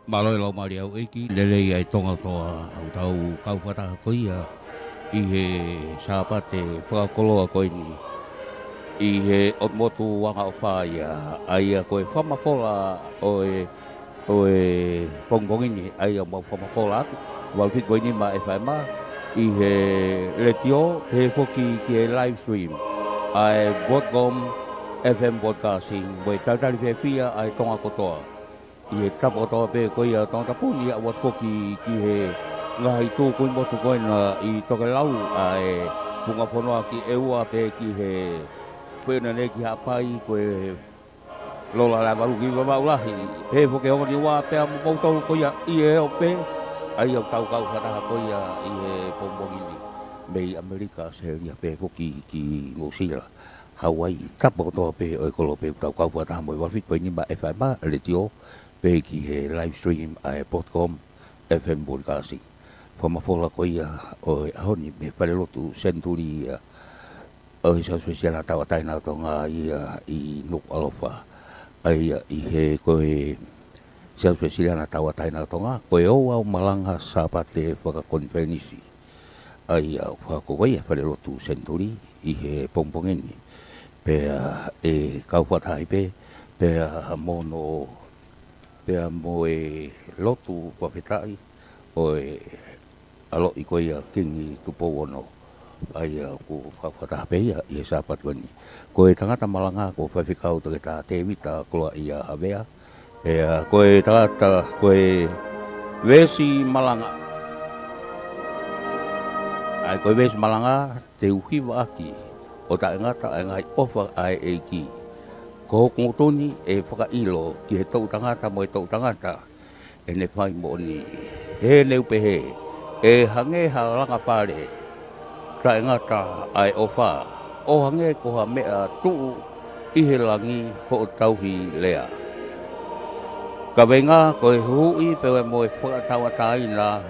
Maloi lau mari au eki, lelei ai tonga toa au tau kauwhata koia i he sāpate whakakoloa koini. I he otmotu wanga o whaia, ai a koe whamakola o e pongpongini, ai a mau whamakola atu. Walfit koini ma e whaima, i he letio, he whoki ki e live stream. Ai Vodcom FM Broadcasting, mo e tautari whia ai tonga kotoa. I he tapo toa pe koe a tonga puni a wat koki ki he ngahi tū kui motu koe na i toke lau a e punga whanua ki e ua pe ki he whena ne ki hapai koe lola Halaevalu ki wawaulahi. He whoke hongo ni wā pe a moutou koe a i e o pe ai au tau kau whataha koe a i he pombongini mei Amerika seria pe whoki ki Ngosira. Hawaii tapo toa pe o e kolo pe tau kau whataha mo i walfit koe ni ma e whaima le tio pe ki he live stream ai Vodcom FM Broadcasting. Whamafola koia o ahoni me Falelotu Senituli o he sa spesiala tawa taina tonga i Nuku'alofa. Ai i he koe sa spesiala tawa taina tonga koe Ouau Malanga FakaKonifelenisi ai whakokoia Falelotu Senituli i he pongpongeni. Pea e kauwhatai pea mono pea mo e Lotu Fakafeta'i o e alo i koia kingi Tupou ono ai ku whakataha peia i he sāpat koni. Ko e tangata malanga ko whawhikau toke tā te wita kola i a hawea. Ko e tangata ko e wesi malanga. Ai ko e wesi malanga te uhiwa aki o ta ngata ai ngai ofa ai eiki. Ko ngotoni e whakailo ki he tau tangata mo e tau tangata e ne whai mo ni he neu pehe e hange halanga whare ka ngata ai ofa o hange ko ha mea tuu i he langi ho o tauhi lea. Ka venga ko e hui pewe mo e whakatawa taina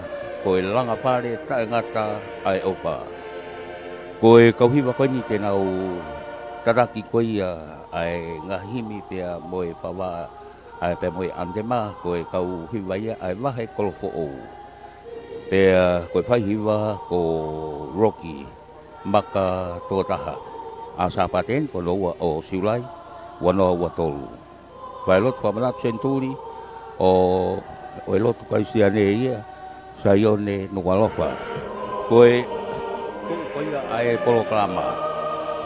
ko e langa whare ka ngata ai ofa. Ko e kauhiwa koini te nau taraki koia ai ngahimi pea mo e whawa ai pea mo e andema ko e kau hiwaia ai wahe kolofo'ou. Pea ko e whaihiwa ko Rocky maka tōtaha. A sāpaten ko loa o siulai wanoa watolu. Falelotu Fakamanatu Senituli o e lotu kaisiane ia sa ione Nuku'alofa. Ko e koia ai Ulukalala.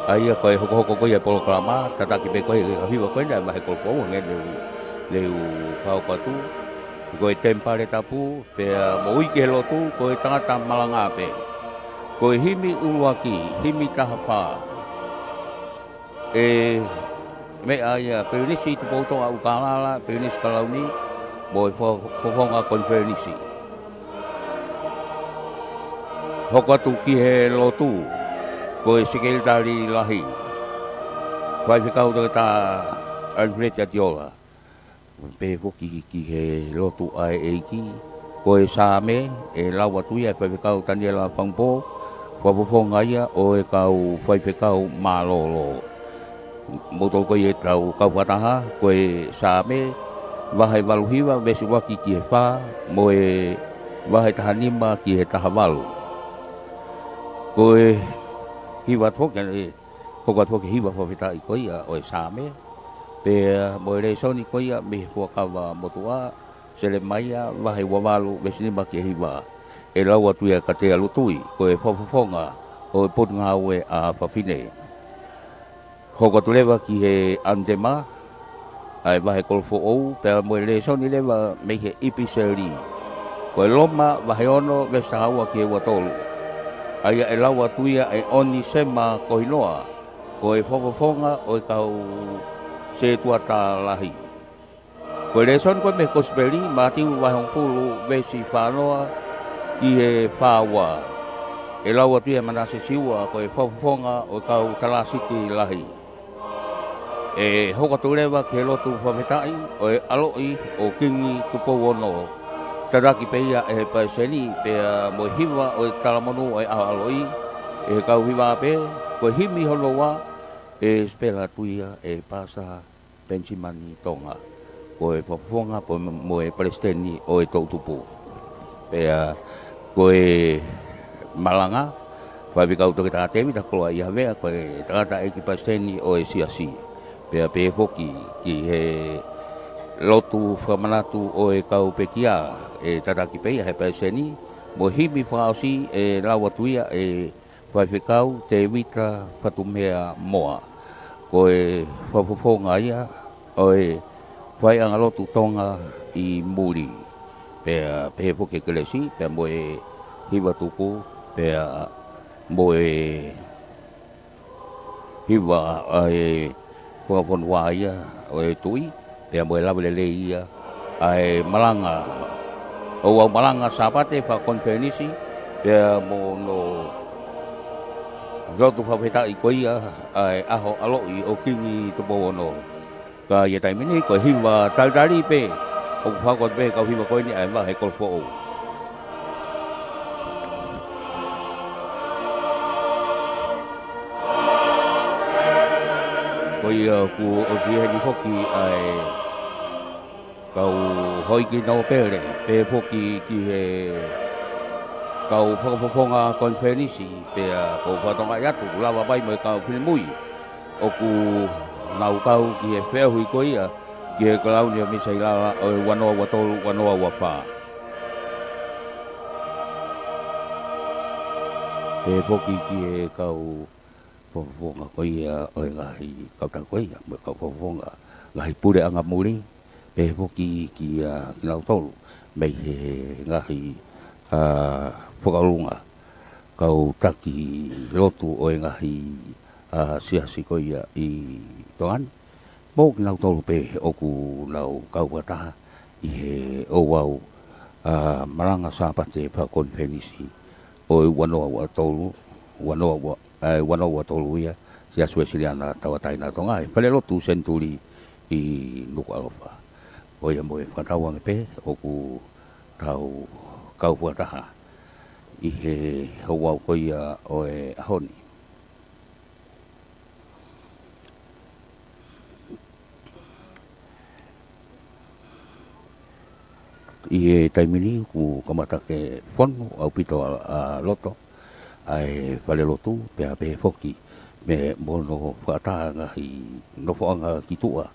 Ai koe hoko koe polo klama tataki pe koe hiwa koe na mahe kolpo nge leu pau patu koe tempare tapu pe mo ike lotu koe tangata malanga pe koe himi uluaki himi tahafa e me ai Pilolevu Tupouto'a Ulukalala Pilolevu kalauni mo FakaKonifelenisi hoko atu ki he lotu ko e sikei tali lahi. Whai whikau toke tā alfreta tiola. Pe hoki ki he lotu ai eiki. Ko e sāme e lau atuia e whai whikau taniela whangpo. Whapoponga ia o e kau whai whikau mālolo. Moto ko e tau kau whataha ko e sāme. Wahai waluhiwa wesi waki ki he wha. Mo e wahai tahanima ki he tahawalu. Ko e hiwa toke e hoka toke hiwa Fakafeta'i koia o e sāme pe mo e reisoni koia me huakawa motua sele maia wahai wawalu wesinima ki hiwa e lau atuia ka te alutui ko e whapafonga o e potunga aue a whawhine hoka tulewa ki he andema ai wahai kolofo'ou pe mo e reisoni lewa me he ipiseri ko e loma wahai ono westahaua ki he watolu ai e lau atuia e oni sema kohinoa ko e whapafonga o e kau se tuata lahi. Ko e reson koe me kosperi matiu wahong pulu wesi whanoa ki he whawa. E lau atuia manase siua ko e whapafonga o e kau talasiti lahi. E hoka tulewa ki he Lotu Fakafeta'i o e aloi o kingi Tupou ono. Taraki peia e paiseni pea mo hiwa o e talamonu o e aloi e kau hiwa pe ko himi holoa e spela tuia e pasa pensimani Tonga ko e pafonga po mo e Palestini o e Tupou. Pea ko e Malanga Fabi kau to kita temi ta ko ia vea ko e tata e ki Palestini o e siasi. Pea pe foki ki he Lotu Fakamanatu o e kau pekia e tata ki pe he Palestini mo himi fausi e lawa tuia e Fakafeta'i te vita fatumea moa. Ko e fafofonga ia o e vai anga lotu Tonga i muri. Pea pe foki kelesi pea mo e hiwa tuku pea mo e hiwa e whakaponua ia o e tui pea mo e lawelele ia ai Malanga Ouau Malanga sapate FakaKonifelenisi pea mo no Lotu Fakafeta'i koia ai Aho aloi o kingi Tupou no ka ia taimini ko hiwa taldari pe o whakot pe kau hiwa koini ai wahe kolfo'u. Ko ia ku o sihe ni hoki ai kau hoiki no pere pe hoki ki he kau whakapoponga konferenisi pea ko whatonga iatu lawa bai mo kau whilimui o ku nau kau ki he whehui ko ia ki he kalaunia misa ilala o wanoa watolu wanoa wapā. Pe hoki ki he kau whakapoponga ko ia o ngahi kau tau ko ia mo kau whakapoponga ngahi pure anga muri pe hoki ki nau tolu mei he ngahi whakalunga kau taki lotu o ngahi siasi ko ia i Tongan. Mo ki nau tolu pe oku nau kau wataha i he Ouau maranga sapate FakaKonifelenisi o wanoa wa tolu wanoa wa tolu ia siasu Eliana tawataina Tonga Falelotu Senituli i Nuku'alofa. O ia mo e whatauanga pe oku tau kau wataha i he Ouau ko ia o e ahoni. I he taimini ku kamatake whanu au pito a loto ai Falelotu pea pe foki me mono whataha ngahi nofoanga ki tua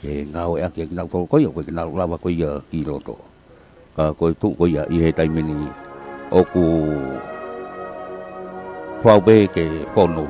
e ngau e aki ki nau tolo ko ia ko ki nau lava ko ia ki loto. Ka ko tu ko ia i he taimini oku whaupe ke whonu.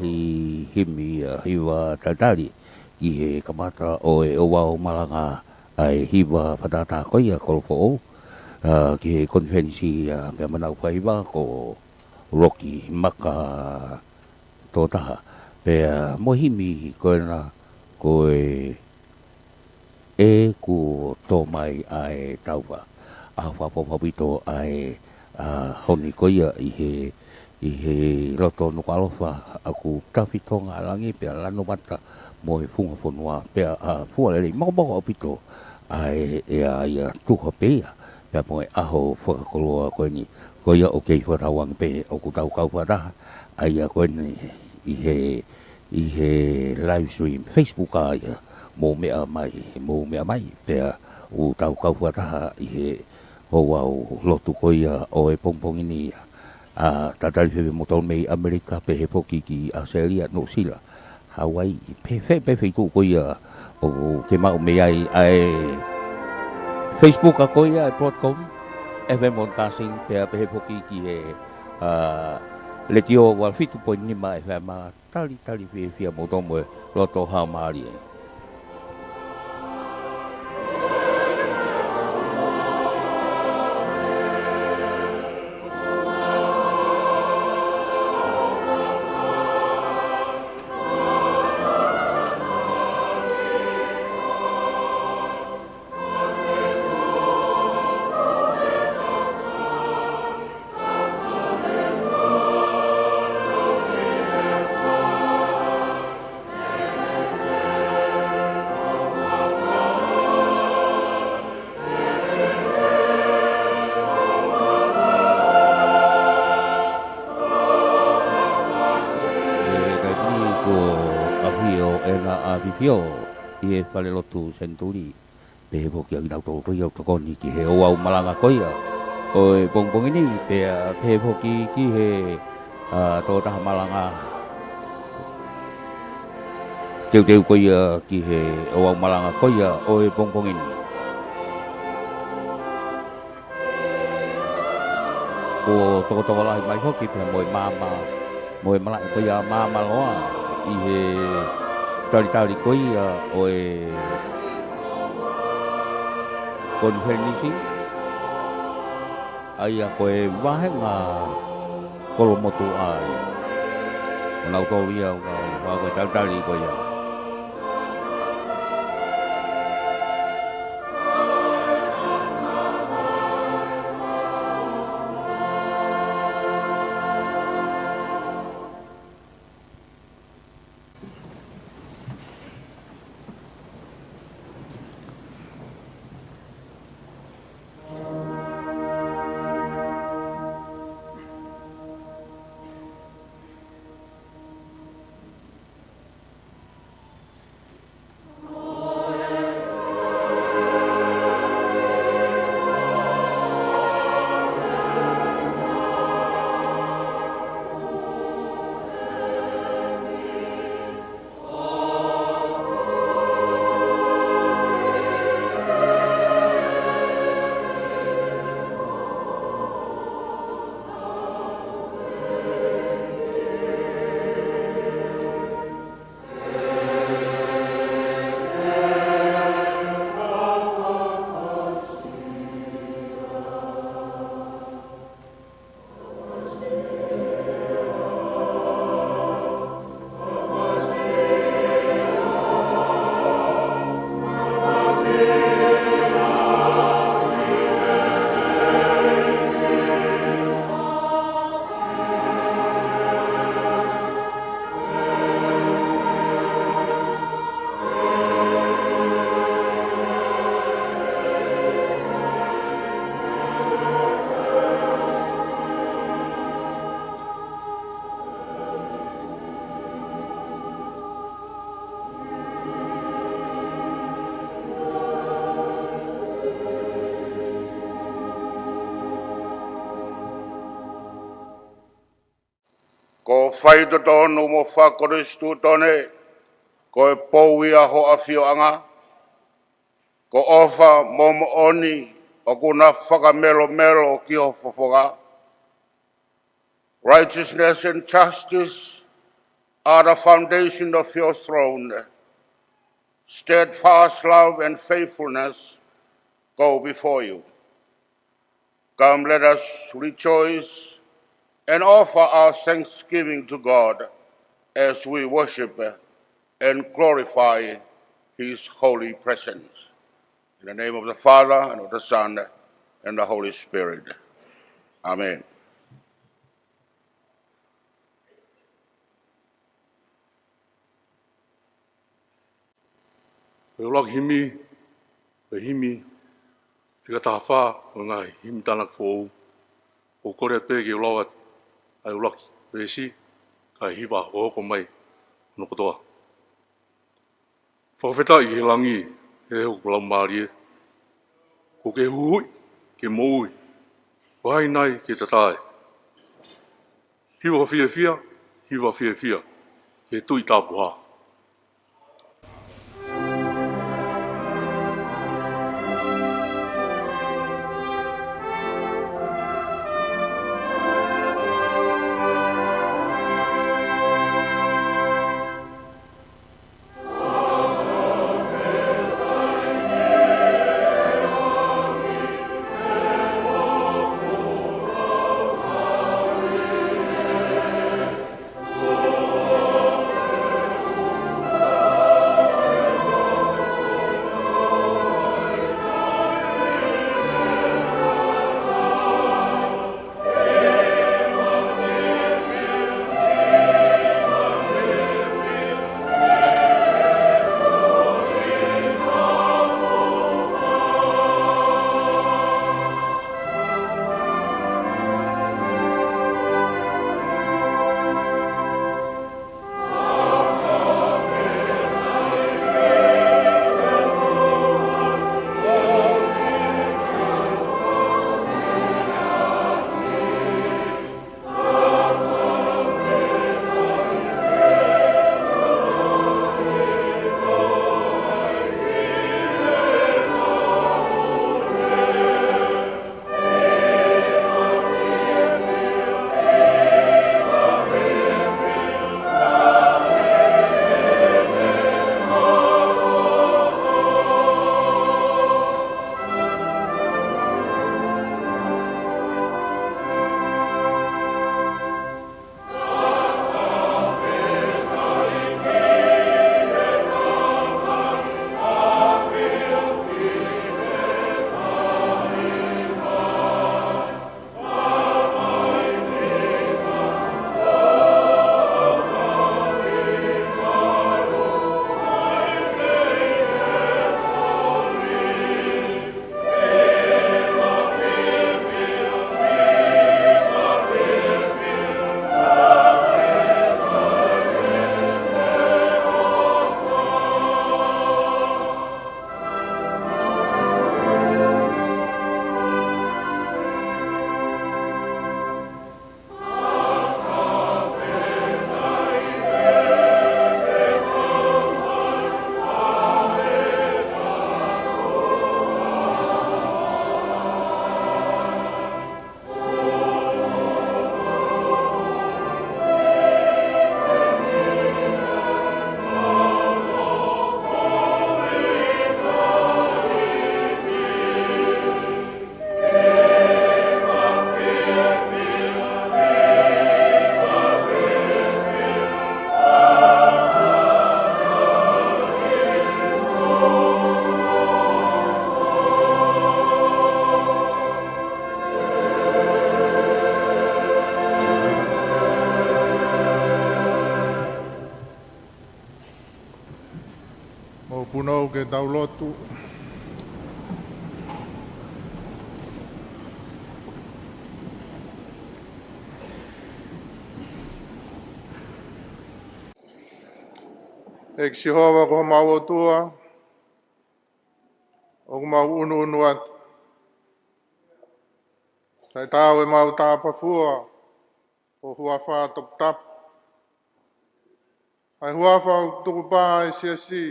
hi himi hiwa tatali ki he kamata o e Ouau Malanga ai hiwa patata koia kolfo ki he konferensi me manau paiwa ko Rocky maka totaha pe mohimi ko na ko ku to mai ai tauwa a whapopapito ai honi koia i he roto Nuku'alofa aku tafi Tonga langi pe lano mata mo e funga fonua pe fualele mako opito ai ia tuha pea pe mo e aho whakakoloa koini koia o kei whatawang pe o ku tau kau whataha ai koini i he live stream Facebook ai mo mea mai pe u tau kau whataha i he Ouau lotu koia o e pongpongini tatali pepe motol mei Amerika pe he poki ki Australia no sila Hawaii pe tu koia o ke mau mei ai Facebook a koia e .com FM Broadcasting pe he poki ki he letio wal fitu point nima FM tali pe fia motol mo loto ha mari Afio i e Falelotu Senituli pe he poki au tau koia o tokoni ki he Ouau Malanga koia o e pongpongini pe he poki ki he tōtaha Malanga teu koia ki he Ouau Malanga koia o e pongpongini o toko lahi mai hoki pe mo e malanga koia mama loa i he tali koia o e konferensi ai a koe wahenga kolomotu ai nau tōria o koe tali koia Ko whaidotonu mo whakoristu tone, ko e pou ia ho afio anga, ko ofa momo oni o kuna whakamelo ki o whafonga. Righteousness and justice are the foundation of your throne. Steadfast love and faithfulness go before you. Come, let us rejoice and offer our thanksgiving to God as we worship and glorify his holy presence. In the name of the Father, and of the Son, and the Holy Spirit. Amen. Ulak himi, himi, fika tafa, ngai himi tanak fo, o kore pe ki ulawat, ai ulak besi, kai hiva ho ko mai, Nuku'alofa. Fakafeta'i he langi, he ho kulau marie, ko ke hui, ke moui, ko hai nai ke tatai. Hiva fia, ke Tuita puha. punau ke tau lotu. E ki Jehova ko mau o tua, o ko mau unu atu. Tai tau e mau tāpafua, o huawha top tap. Ai huawha o tuku pā e siasi,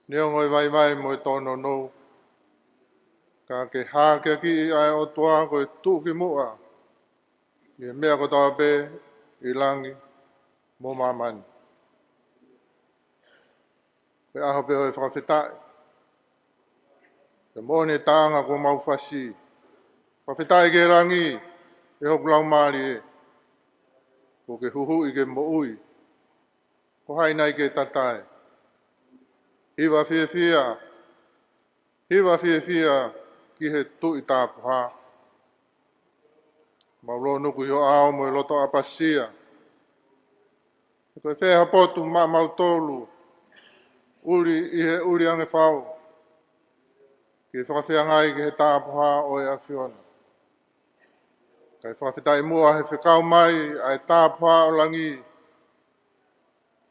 neongo e vai mo e tono nou. Ka ke hā ke ki ai o tua ko e tuki mua, i e mea ko tawa pē, i langi, mo mamani. Koe aho pe o e whakawheta'i. Te mone tāanga ko maufasi. Whakawheta'i ke rangi e hoku lau maari e. Ko ke huhu i ke mo ui. Ko hainai ke tatai. Hiwa fia fia. Hiwa fia fia ki he tuita puha. Maulo nuku yo ao mo i loto apasia. Koe whea potu ma mautolu. Uri i he uri ange whau. Ki whakawhea ngai ki he tāpuha o e awhiona. Kai whakawheta'i mua he whekau mai ai tāpuha o langi.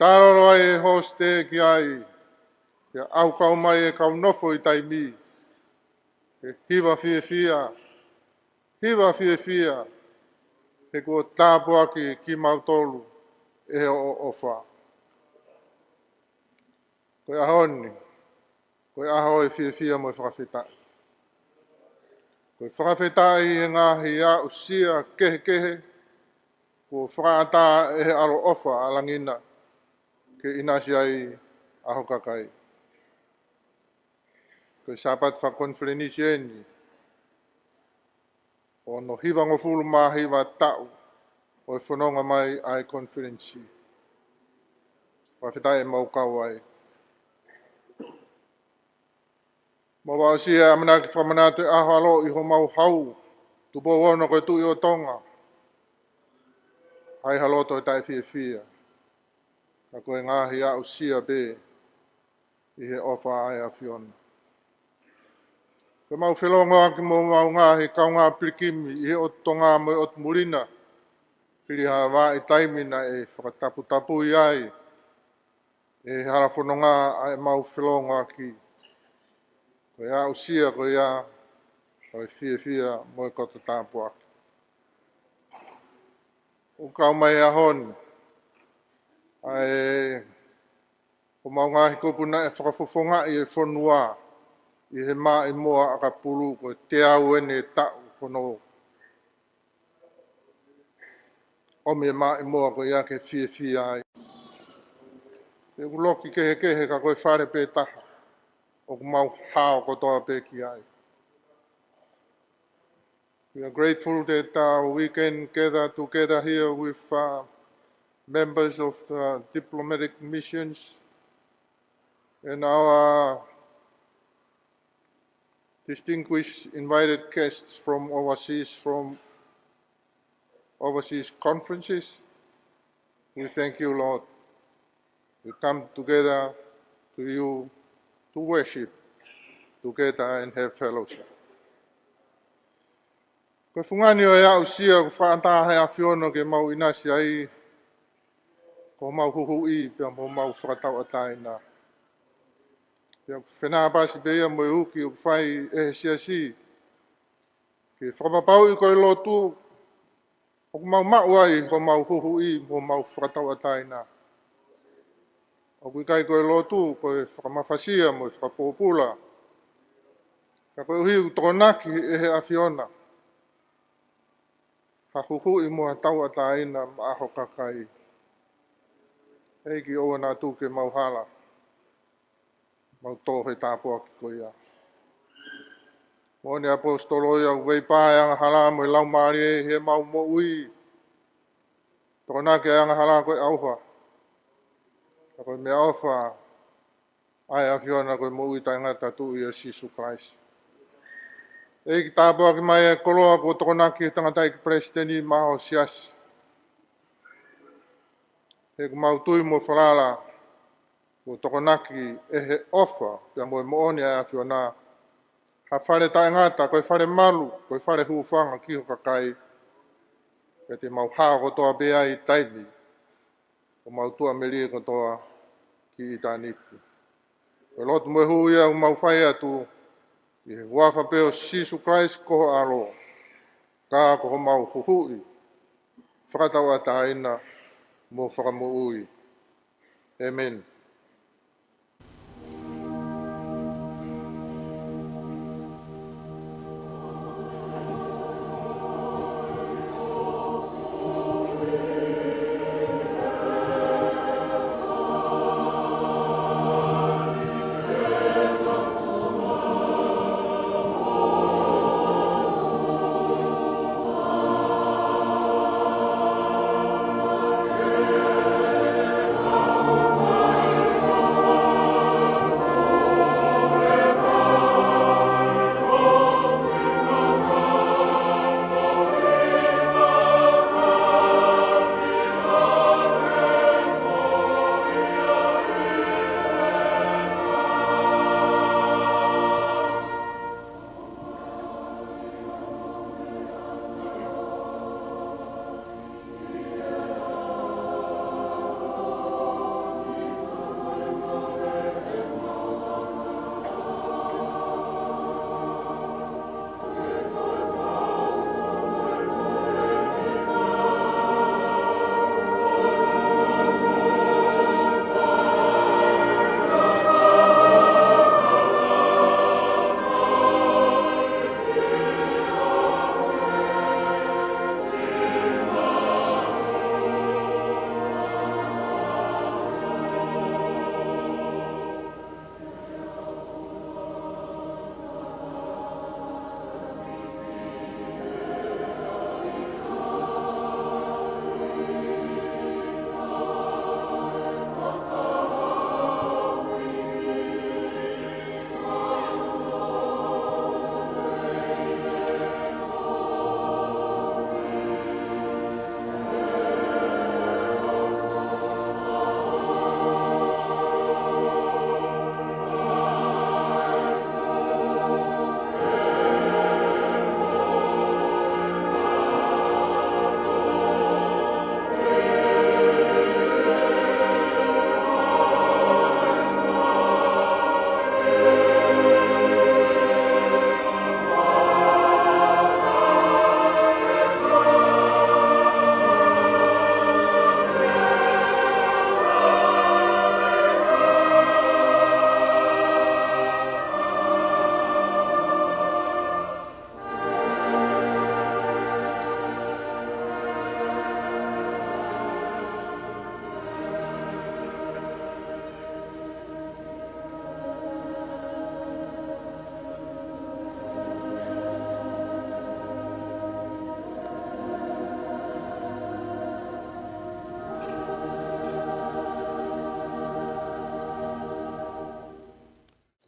Tāroro ai e hoste ki ai. Kia au kau mai e kau nofo i taimi. He hiwa fia fia. Hiwa fia fia. He kua tāpuha ki mautolu. E o ofa. Koe ahoni. Koe aho e fia fia mo e whakawheta'i. Koe whakawheta'i e ngāhi a usia kehe kehe. Ko whakaata e he aro ofa a langina. Ke inasi ai aho kakai. Koe sapat FakaKonifelenisi eni. O no hiwa ngofulu mā hiwa tau. O e whanonga mai ai konferensi. Whakawheta'i e maukau ai. Mo wau sia amana ki Fakamanatu Aho alo i ho mau hau. Tupou ono koe tui o Tonga. Hai haloto e tai fia fia. Ka koe ngāhi a usia be. I he ofa ai a whiona. Koe mau whelonga ki mo mau ngāhi kau ngā pirikimi. I he o Tonga mo i o Murina. Piri ha wā i taimina e whakatapu tapu i ai. E hara whanonga ai mau whelonga ki. Koe a usia koe a. Koe fia fia mo i kota tāpua. O kau mai a honi. Ai o mau ngahi kupuna e whakafofonga i e whanua. I he mā i moa a ka pulu koe te au ene e tau kono. O me mā i moa koe ia ke fia fia ai. E uloki kehe kehe ka koe whare pē taha. O ku mau hao kotoa pē ki ai. We are grateful that we can gather together here with members of the diplomatic missions and our distinguished invited guests from overseas conferences. We thank you, Lord. We come together to you to worship together and have fellowship. Koe whungani o e au sia ko whaantahe a whiono ke mau inasi ai. Ko mau huhu i pia mo mau whakatau a taina. Pia whenā pasi pe ia mo i uki o whai e sia si. Ke whakapapau i koe lotu. O mau mau ai ko mau huhu i mo mau whakatau a taina. O kui kai koe lotu koe whakamafasia mo i whakapopula. Ka koe uhiu tokonaki e he a whiona. Ha huhu i mua tau a taina ma aho kakai. Eiki oa nā tūke mau hala. Mau tōhe tāpua ki koe ia. Mone apostolo ia weipāe anga hala mo i lau maari e he mau mo ui. Toko nake anga hala koe auha. Ka koe mea ofa. Ai a whiona koe mo ui tai ngata tu ia Sisu Christ. Eiki tāpua ki mai e koloa ko toko nake tangatai ki presidenti maho siasi. He ku mau tui mo whalala. Ko toko naki e he ofa. Pia mo e mooni ai a whiona. Ha whare tae ngata, koe whare malu, koe whare huwhanga ki ho kakai. Ke te mau hao kotoa bea i taimi. Ko mau tua meri kotoa ki i tāniki. Koe lotu mo e hui au mau whai atu. I he wafa peo Sisu Christ koho alo. Ka koho mau huhui. Whakatau a taina mo whakamo ui. Amen.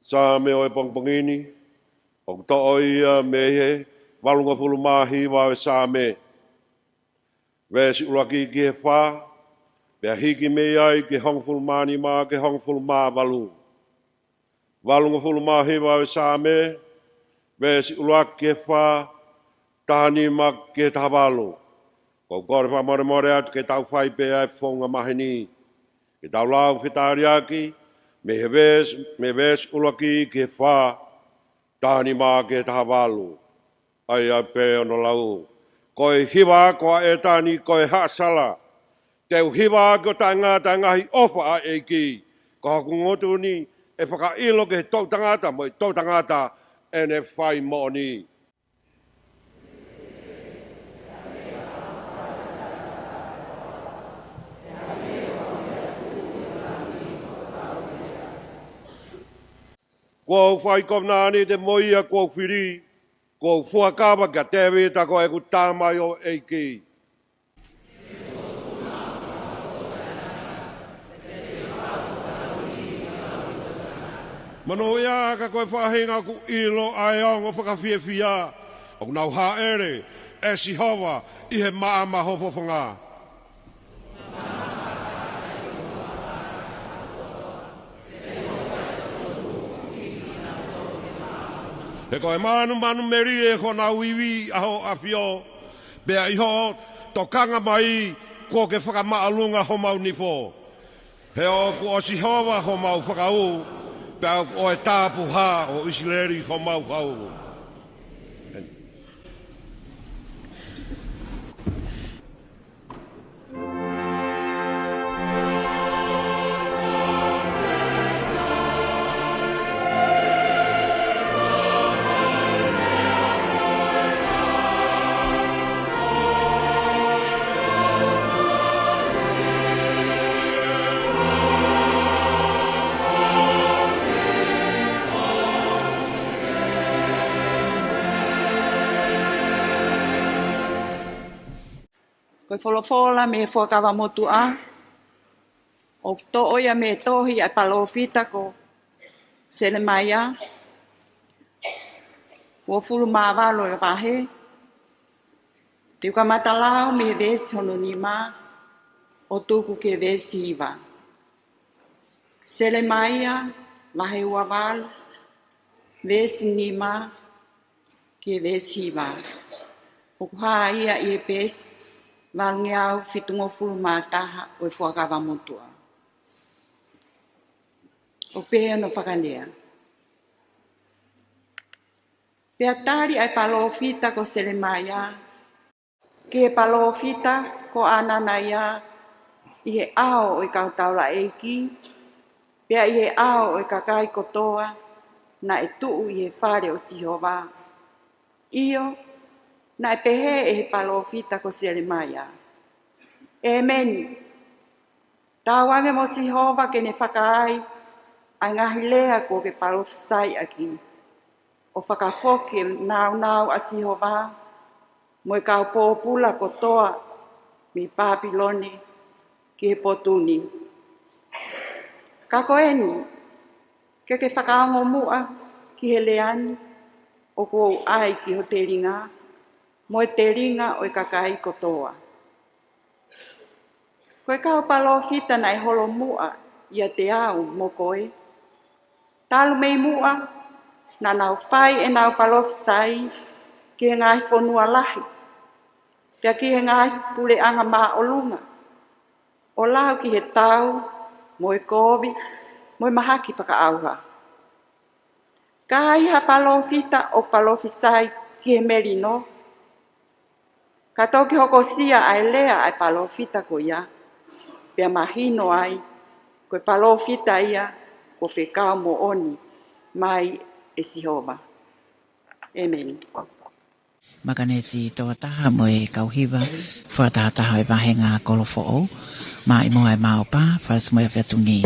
Sa me o e pongpongini, o to o ia me he, walunga pulu mahi wa e sa me. Wesi ulaki ki he wha, pea hiki me ai ke hong pulu mani ma ke hong pulu ma walu. Walunga pulu mahi wa e sa me, wesi ulaki ki he wha, tahani ma ke tawalu. Ko kore pa more more atu ke tau whai pe ai whonga mahini. Ke tau lau whitariaki, me ves ulaki ke wha, tahani ma ke tawalu. Ai ai pe ono lau. Koe hiwa koa e tani koe haasala. Teu hiwa ko tanga tangahi ofa a eiki. Ko haku ngotu ni e whakailo ke tau tangata mo tau tangata ene whai mo ni. Kua whai komnani te moia kua whiri, kua whuakawa ka tewe ta koe ku tāmai o eiki. Mano ia ka koe whahinga ku ilo ai ongo whakawhiawhia, o nau haere, e si hawa i he maama hofowhanga. He koe manu meri e ko nau iwi aho afio, bea iho tokanga mai ko ke whakamaalunga ho mau nifo. He o ku o si hawa ho mau whakau, bea o e tāpu ha o isileri ho mau hau. Koe wholofola me Fakamamotu'a, o to'oia me tohi ai palofita ko Serene, o fulu mawalo e wahe, te uka matalao me vesi hononima, o tuku ke vesi iwa. Serene, wahe uawal, vesi nima, ke vesi iwa. O kuha ia i e pesi, Malanga fitungo fulu mataha o Fakamamotu'a. O pea no whakalea. Pea tari ai palofita ko Serene, ke palofita ko ananaia i he ao o i kautaula eiki, pea i he ao o i kakai kotoa na e tuu i he whare o Sihova. Iyo, na e pehe e he palofita ko Serene. Amen. Tāwange mo Sihova ke ne whakaai, ai ngahi lea ko ke palofisai aki. O whakafoke nau a Sihova, mo i kau pōpula kotoa mi Papilone ki he potuni. Kako eni, ke whakaango mua ki he leani, o ko ai ki ho te ringa, mo e te ringa o i kakai kotoa. Koe kau palofita na e holo mua ia te au mo koe. Talu mei mua na nau whai e nau palofisai ki he ngai whonua lahi. Pea ki he ngai pule anga maa o lunga. O lau ki he tau, mo e kovi, mo e mahaki whakaauha. Ka iha palofita o palofisai ki he merino. Ka toki hokosia ai lea ai palofita ko ia. Pea mahino ai, koe palofita ia, ko whekau mo oni, mai e Sihova. Amen. Makanesi tawataha mo e kauhiwa, whatataha e wahenga kolofo'o, ma i moa e maopa, whas mo e Tungi.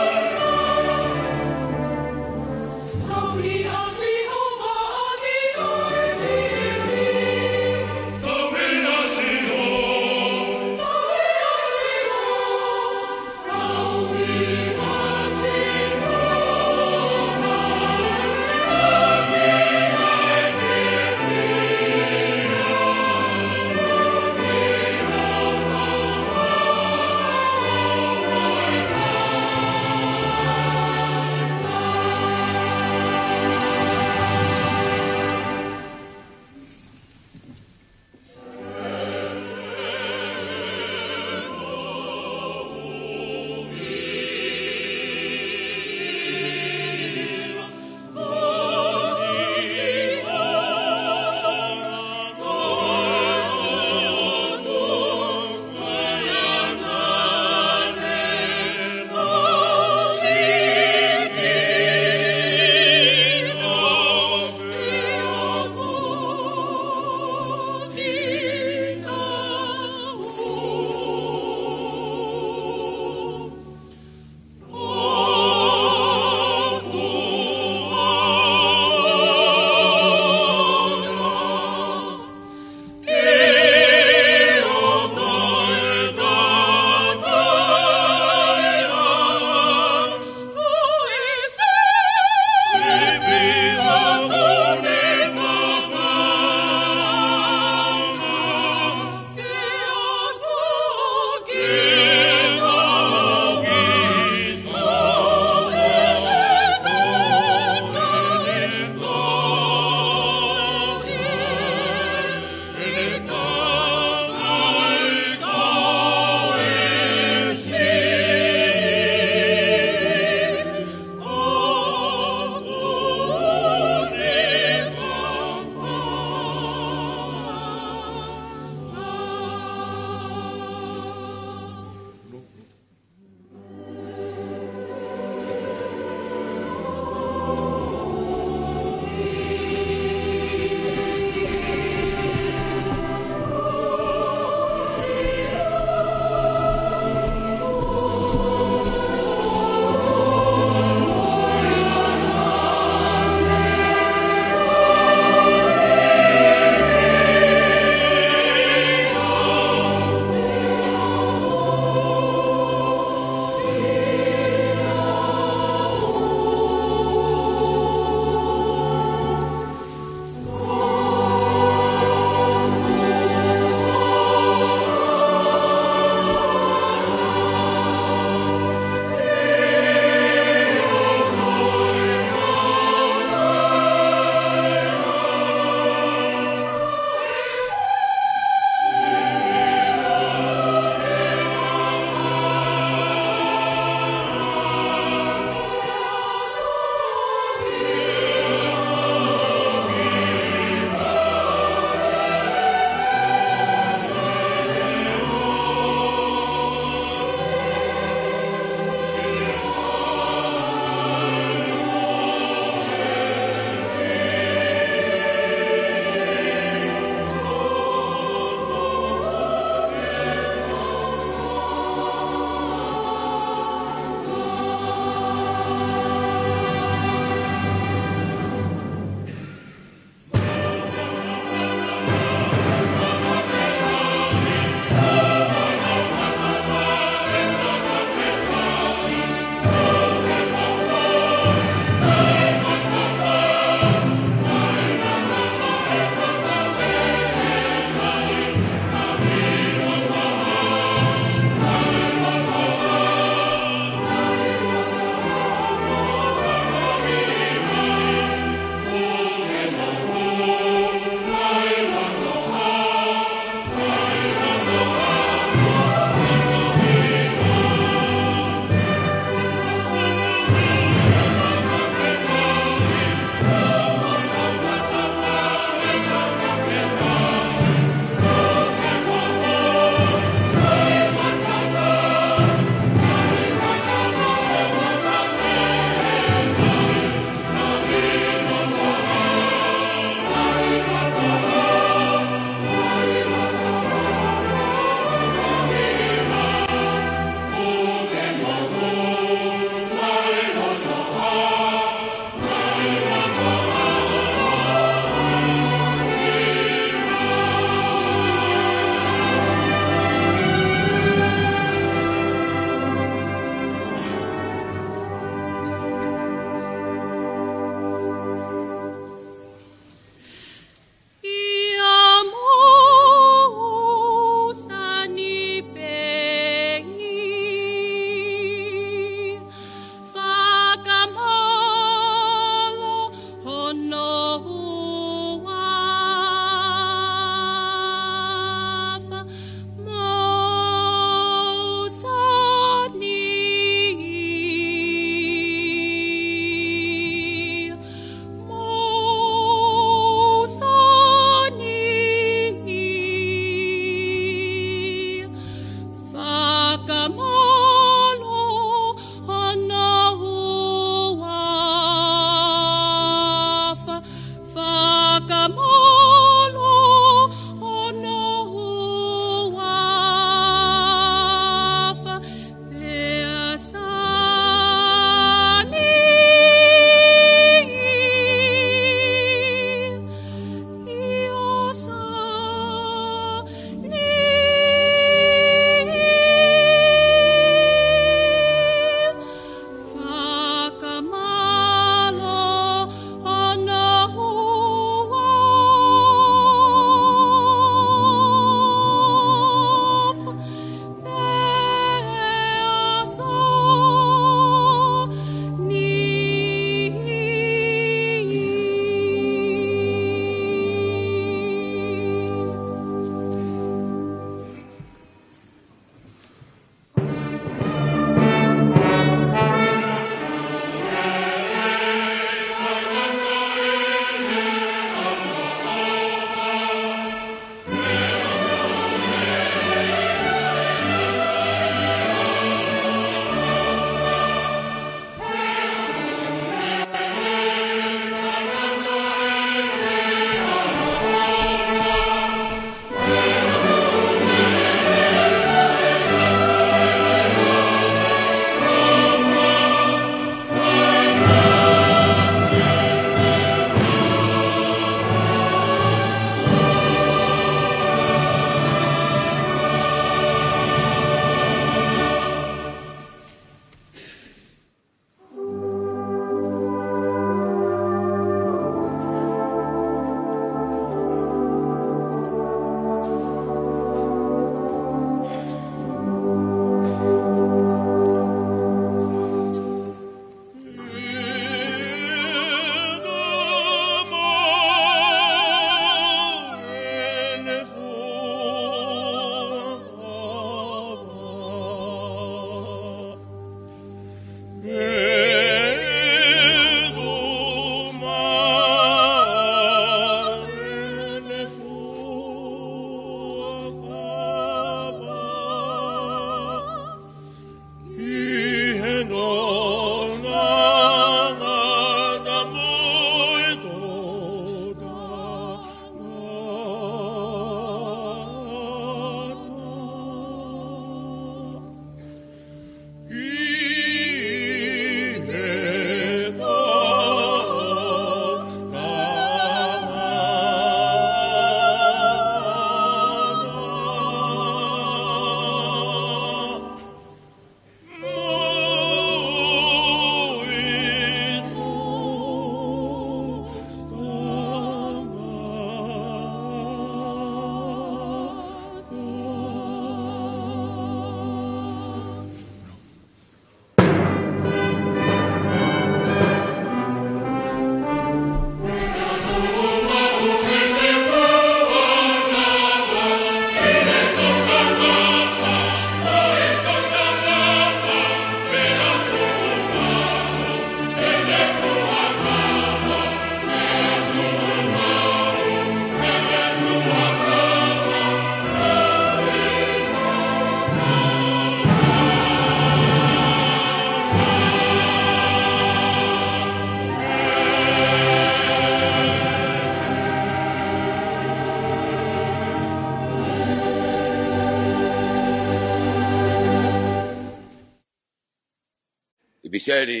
Ibiseri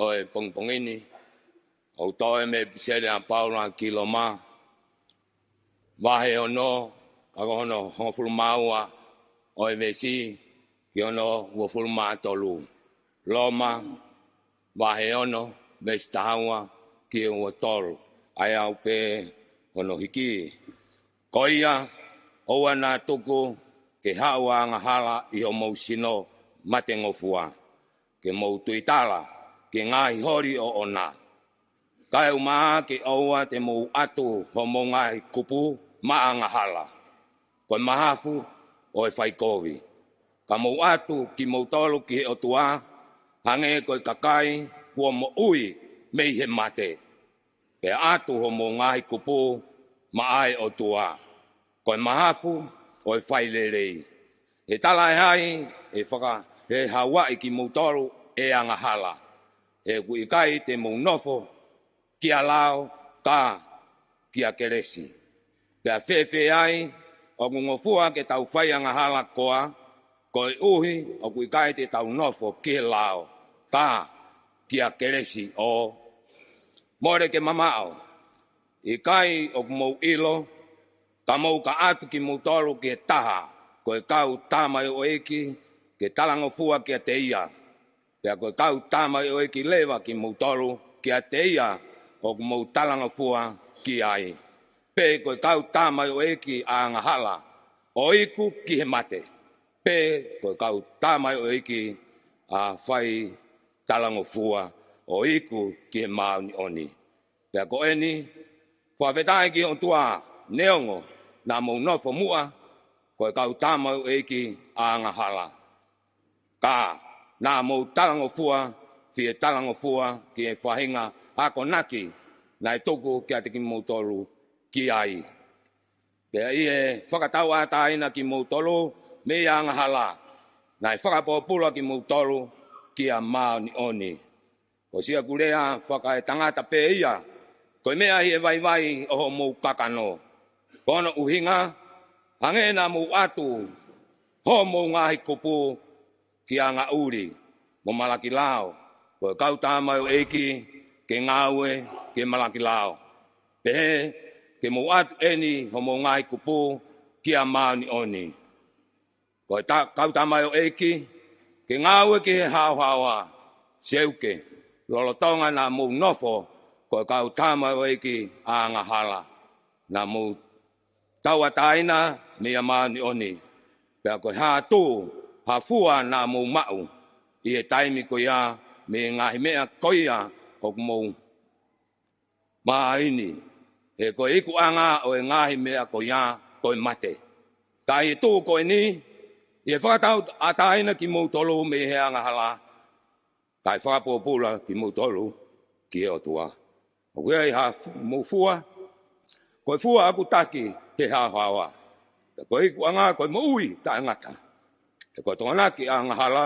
o e pongpongini o toe me biseri a paula kiloma wahe ono kagono hofulmaua o e mesi ki ono wofulma tolu loma wahe ono mestahawa ki o tolu ai au pe ono hiki koia o ana tuku ke hawa ngahala I o mausino matengofua ke mo Tuita ke ngai hori o ona kai uma ke oa te mo atu ho mo ngai kupu maanga hala ko mahafu o e faikovi ka mo atu ki mo tolu ki o tua hange ko kakai ko mo ui mei he mate pe atu ho mo ngai kupu mai o tua ko mahafu o e failelei e tala hai e whaka he Hawaii ki mo tolu e anga hala e kui kai te mo nofo ki a lao ka ki a keresi pe a fefe ai o ngofua ke tau whai anga hala koa ko e uhi o kui kai te tau nofo ki lao ka ki a keresi o more ke mamao I kai o mo ilo ka mo ka atu ki mo tolu ki taha ko e kau tama o eki ke talangofua ki a te ia pea ko kau tama o eki lewa ki mo tolu ki a te ia o mo talangofua ki ai pe ko kau tama o eki a ngahala o iku ki he mate pe ko kau tama o eki a fai talangofua o iku ki he mauni oni pea ko eni Fakafeta'i ki o tua neongo na mo nofo mua ko kau tama o eki a ngahala ka na mo talangofua fie talangofua ki e whahinga ako naki na e toku ki ate ki mo tolu ki ai pea I e whakatau ata aina ki mo tolu me a ngahala na e whakapopula ki mo tolu ki a mauni oni ko sia kulea whaka e tangata pe ia ko mea I e vai o mo kakano kono uhinga hangena mo atu ho mo ngahi kupu ki a ngā uri mo malaki lao ko kau tama o eki ke ngaue ke malaki lao pe ke mo atu eni ho mo ngahi kupu ki a mauni oni ko kau tama o eki ke ngaue ke hawa seuke lolotonga na mo nofo ko kau tama o eki a ngahala na mo tawataina me a mauni oni pe ko ha tu hafua na mo mau I e taimi ko ia me ngahi mea koia o mo maini e ko iku anga o e ngahi mea ko ia ko mate kai tu ko ni e whakatau ataina ki mo tolu me he anga hala kai whakapopula ki mo tolu ki o tua o wea I ha mo fua ko fua aku taki he hawa ko iku anga ko mo ui ta ngata ko tona ki anga hala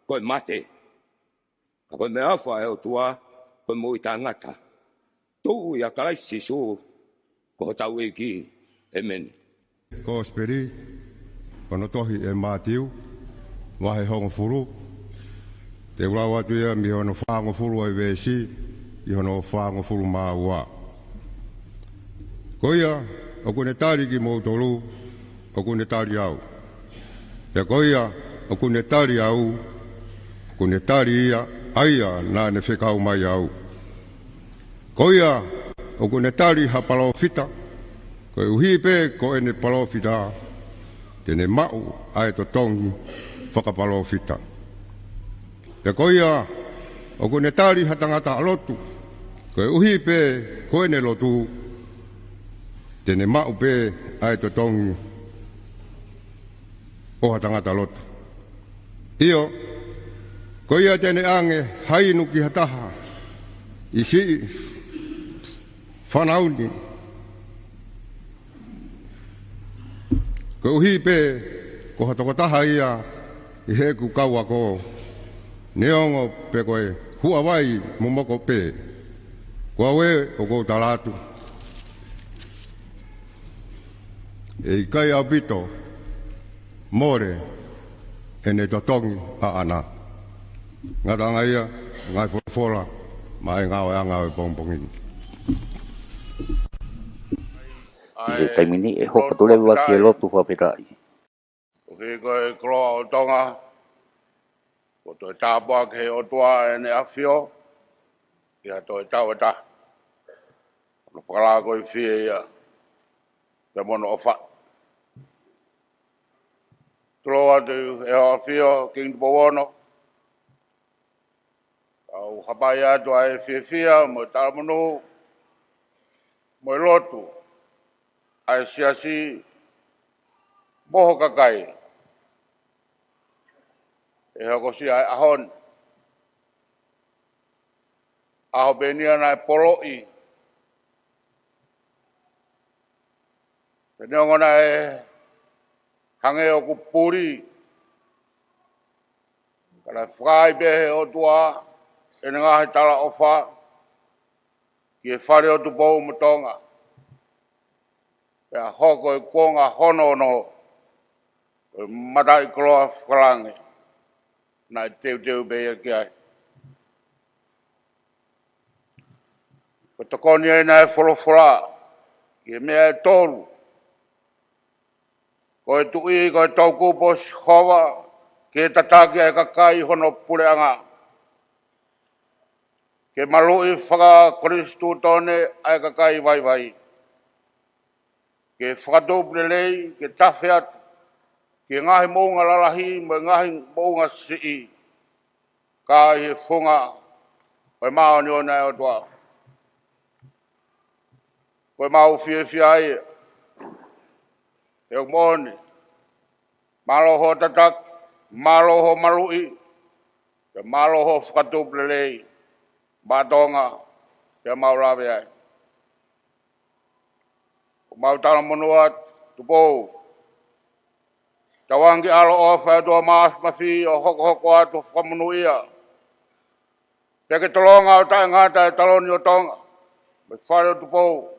ko mate ko me afa e o tua ko mo ita ngata tu ya kalai sisu ko tau eki amen ko speri kono tohi e matiu wahe hongo furu te ulawa tu ya mi hono fango furu e vesi I hono fango furu maua ko ia o kune tari ki mo tolu o kune tari au e ko ia o kune tari au kune tari ia aia na ne whekau mai au ko ia o kune tari ha palofita ko e uhipe ko ene palofita tene mau ai to tongi whakapalofita e ko ia o kune tari ha tangata lotu ko e uhipe ko ene lotu tene mau pe ai to tongi o hatangata lotu io ko ia tene ange hainu ki hataha isi whanauni ko uhipe ko hatokotaha ia I heku kaua ko neongo pe koe huawai momoko pe ko awe o ko talatu e kai abito more ene totongi a ana Ngata ngaia, ngai fola, mai ngau e anga e pongpongini. E taimini e hoka tulewa ke Lotu Fakafeta'i. Ke koe kroa o Tonga, ko toi tāpua ke o tua Ene Afio, kia toi tauata. No whakala koe whie ia, te mono o wha. Troa te e o Afio, King Tupou, au hapai atu ai whia, mo tāmanu, mo Lotu, ai siasi, moho kakai. E hoko si ai ahon. Aho benia nai poloi. Te neongo nai hange o kupuri. Kana whakai behe o tua, e ngahi tala o wha, ki e whare o Tupou mo Tonga. Pea hoko e kuonga hono no, e matai koloa wharangi. Nai teu behe ki ai. Ko takoni e nai wholofora, ki e mea e tolu. Ko e tui, ko e tau kupos hova, ki e tataki e kakai hono pureanga. Ke malui FakaKonifelenisi tone ai kakai vai. Ke whakatupulelei, ke tawhiat, ke ngahi mounga lalahi, mo ngahi mounga sii. Ka i whunga, koe mao ni o nei o tua. Koe mau whia ai, e o moni, maloho tatak, maloho malui, ke maloho whakatupulelei, batonga, ke mau lawe ai. Ko mau tala monua, Tupou. Tawangi alo ofa doa maaf mafi o hoko atu whakamunuia. Peke tolonga o tae ngata e taloni o Tonga. Me whare o Tupou.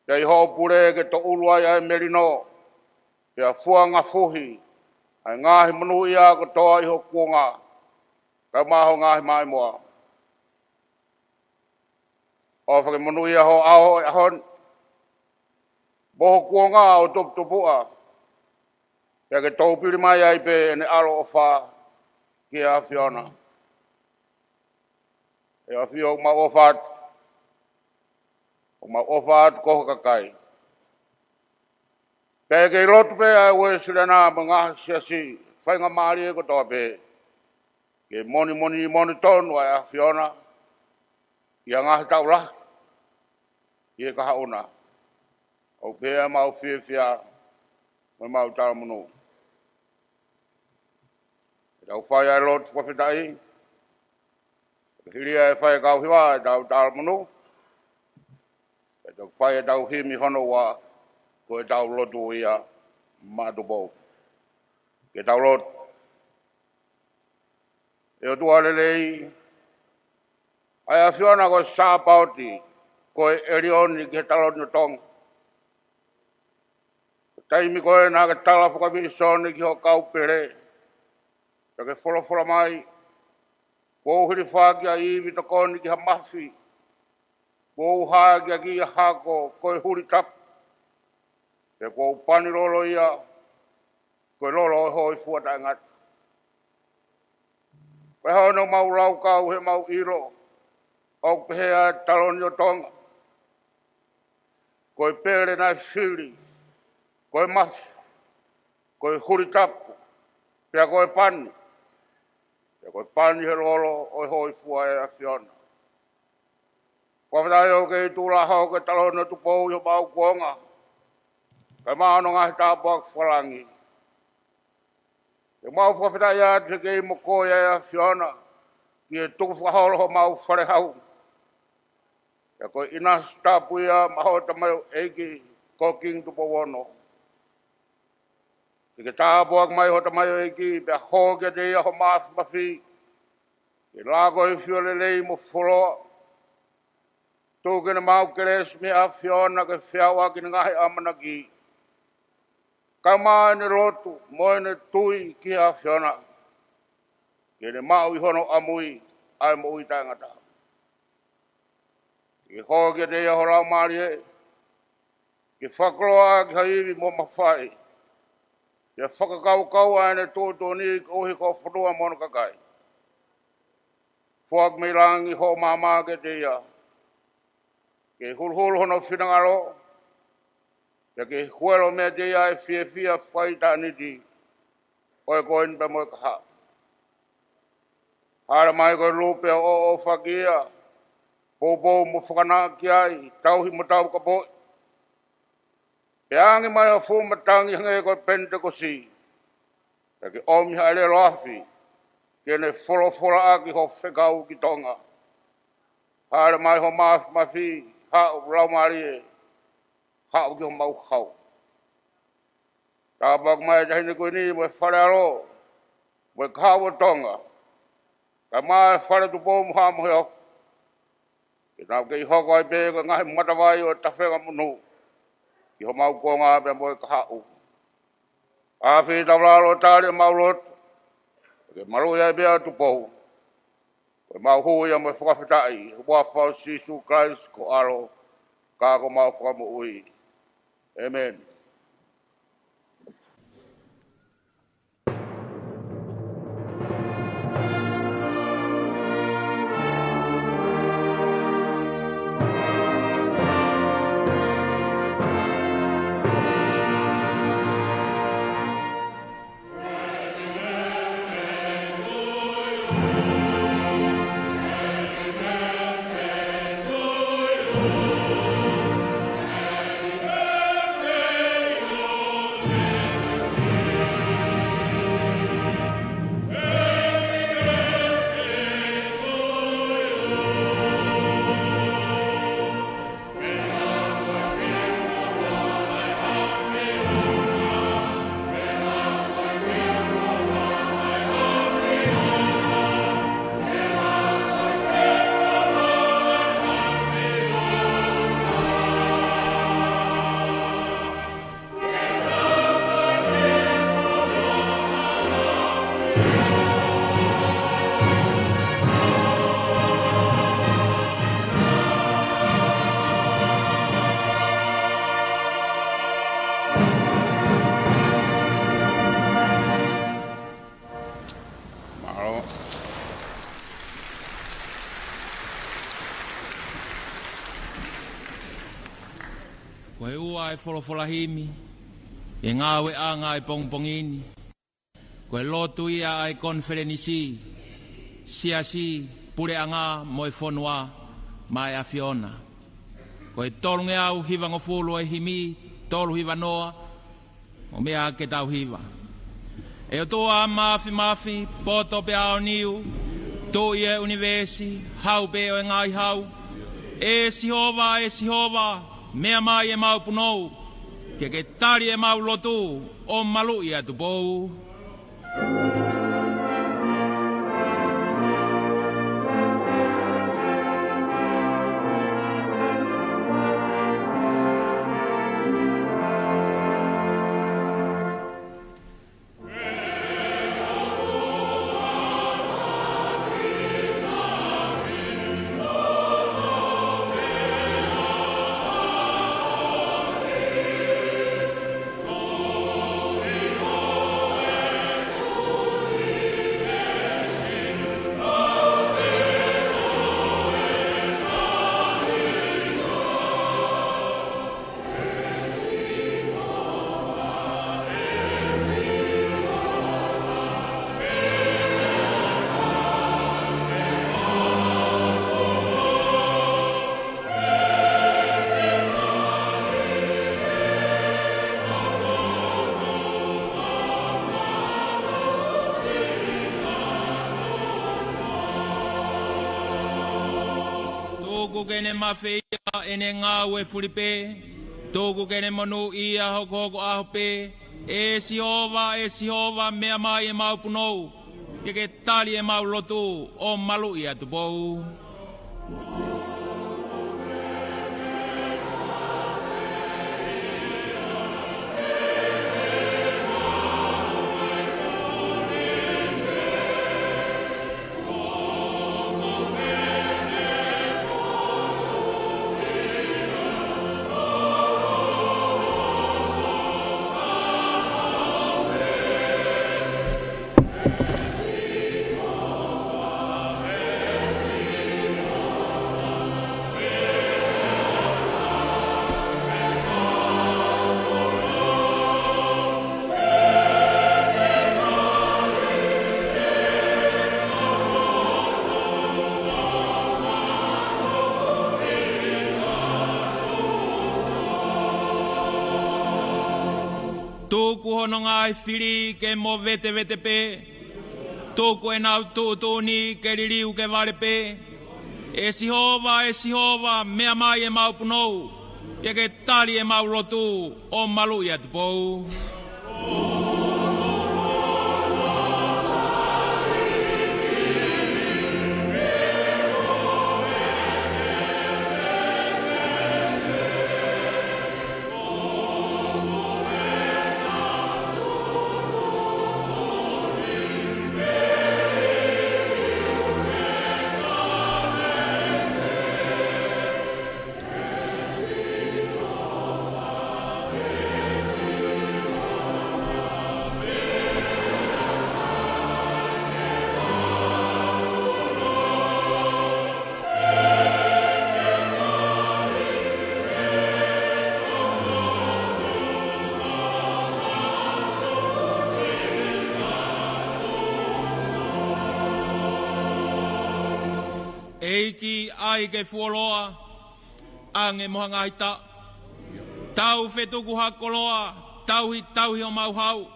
Te iho pure ke to uluai ai merino. Pea fuanga fuhi. Ai ngahi manuia ko toa iho kuonga. Ka maho ngahi mai moa. O whakamunuia ho aho e ahon. Boho kuonga o Tupouto'a. Pea ke tau piri mai ai pe ene alo o wha ki a Fiona. E a Fio ma ofat. O ma ofat koho kakai. Pea ke Lotu pe a Wesleyan mga siasi. Whainga maari e ko toa pe. Ke moni tonu ai a Fiona. Ia ngahi tau lah. Ie kaha una. O pea mau whia. Mai mau tala munu. E tau whai ai Lotu Fakafeta'i. Hiria e whai kau hiwa e tau tala munu. E tau whai e tau himi hono wa. Ko e tau Lotu ia ma Tupou. Ke tau Lotu. E o tua lelei. Ai a Fiona ko sāpauti. Ko e erioni ke taloni o Tonga. Taimi koe nā ke tala whakawisoni ki ho kau pere. Ta ke whora mai. Ko hiri whaki a iwi ta koni ki ha mafi. Ko haki a ki a hako koe huri tap. Te ko pani lolo ia. Koe lolo e hoi fuata ngat. Koe hao no mau lau kau he mau iro. Au pehea taloni o Tonga. Koe pere nai whiri. Koe mafi. Koe huri tapu. Pea koe pani. Pea koe pani he lolo o hoi fua e a Fiona. Fakafeta'i o ke tūla hao ke taloni o Tupou i o mau kuonga. Kai maano ngahi tāpuak whalangi. E mau Fakafeta'i atu ke i moko e a Fiona. Ki e tuku whakaholo ho mau wharehau. E koe inas tāpu ia maho tamai eiki ko King Tupou. Ke tāpuak mai ho tamai eiki pia hoke te ia ho mafi. Ke lāko i whiolelei mo wholoa. Tūkene mau keres me a Fiona ke whiawa ki ngahi amanaki. Ka maa ene Lotu mo ene tui ki a Fiona. Ke ne mau I hono amui ai mo I tangata. Ke ho ke te ho rau mari e. Ke whakroa ki haiwi mo mawhai. Ke whakakau ane tōtō ni ohi ko whatua mono kakai. Fuak me rangi ho mama ke te ia. Ke hulhulu hono whinangaro. Ke huelo me te ia e fia whaita niti. Oe koin pa moe kaha. Hara mai koe lupe o whakia. Pōpō mo whakana ki ai. Tauhi mo tau ka boi. Pe angi mai a fu matangi hange koe pente ko si. Ke omi haere loafi. Ke ne whora aki ho whekau ki Tonga. Hara mai ho mafi. Hau raumari e. Hau ki ho mau hau. Tāpak mai tahini koe ni mo whare aro. Mo kau o Tonga. Ka mai whare Tupou muha mo heo. Ke nau ke I hoko ai pēka ngahi matawai o tawhenga munu. Ki ho mau konga pe mo ka hau. Awhi tawlalo tāre mau Lotu. Ke maru ia bea Tupou. Koe mau hui a mo Fakafeta'i. Hua whau Sisu Christ ko aro. Ka ko mau whakamu ui. Amen. Koe ua e wholawholahimi, e ngāwe anga e pongpongini. Koe lotu ia ai konfelenisi, siasi pure anga mo e whonua mai a Fiona. Koe tolunge au hiva ngofulu e himi, tolu hiva noa, o mea ke tau hiva. E o toa mafi, poto pe ao niu, to ia universi, hau pe o e ngai hau, e sihova, mea mai e mau punou, ke tari e mau lotu, o malu ia Tupou. Tōku kene mawhia ene ngāu e furipe, tōku kene monu ia hoko aho pe, e sihova mea mai e mau punou, ke tali e mau lotu o malu ia Tupou. hono ngai whiri ke mo vete vete pe. Tuku e nau tūtūni ke ririu ke vare pe. E sihova, mea mai e mau punou. Ia ke tali e mau lotu o malu ia Tupou. Eiki ai ke fuoloa, ange mohanga ita. Tau fetuku hakoloa, tauhi o mau hau.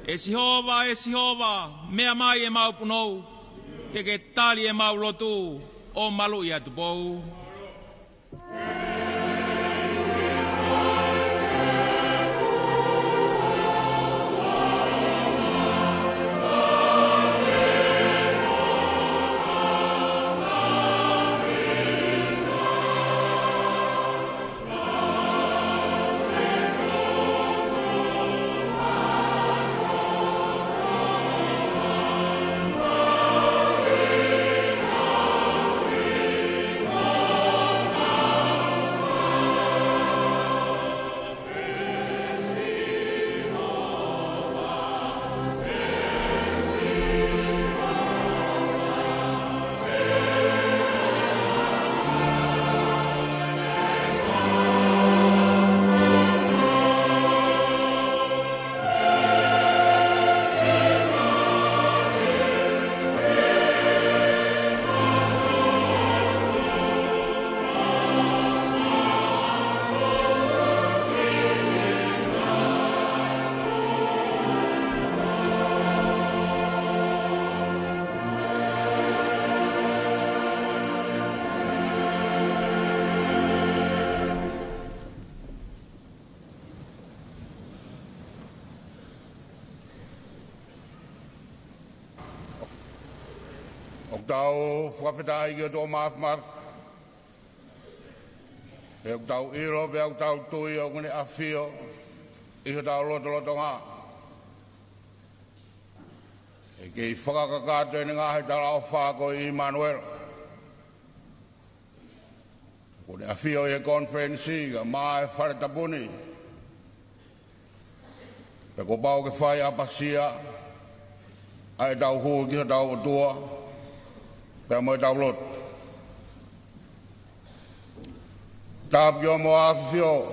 E sihova, mea mai e mau punou. Ke tali e mau lotu o malu ia Tupou. Tau Fakafeta'i Aho Fakahifo. E tau iro be tau tui o Ene Afio Tama Lotu ngā. E kei whakakakato e ngā he tala o whāko I Manuel. Ene Afio e konferensi ka mai whare tapuni. Pe ko pau ke whai apasia ai tau huu ki tau o tua. Pe mo tau lotu. Tap yo mo afio.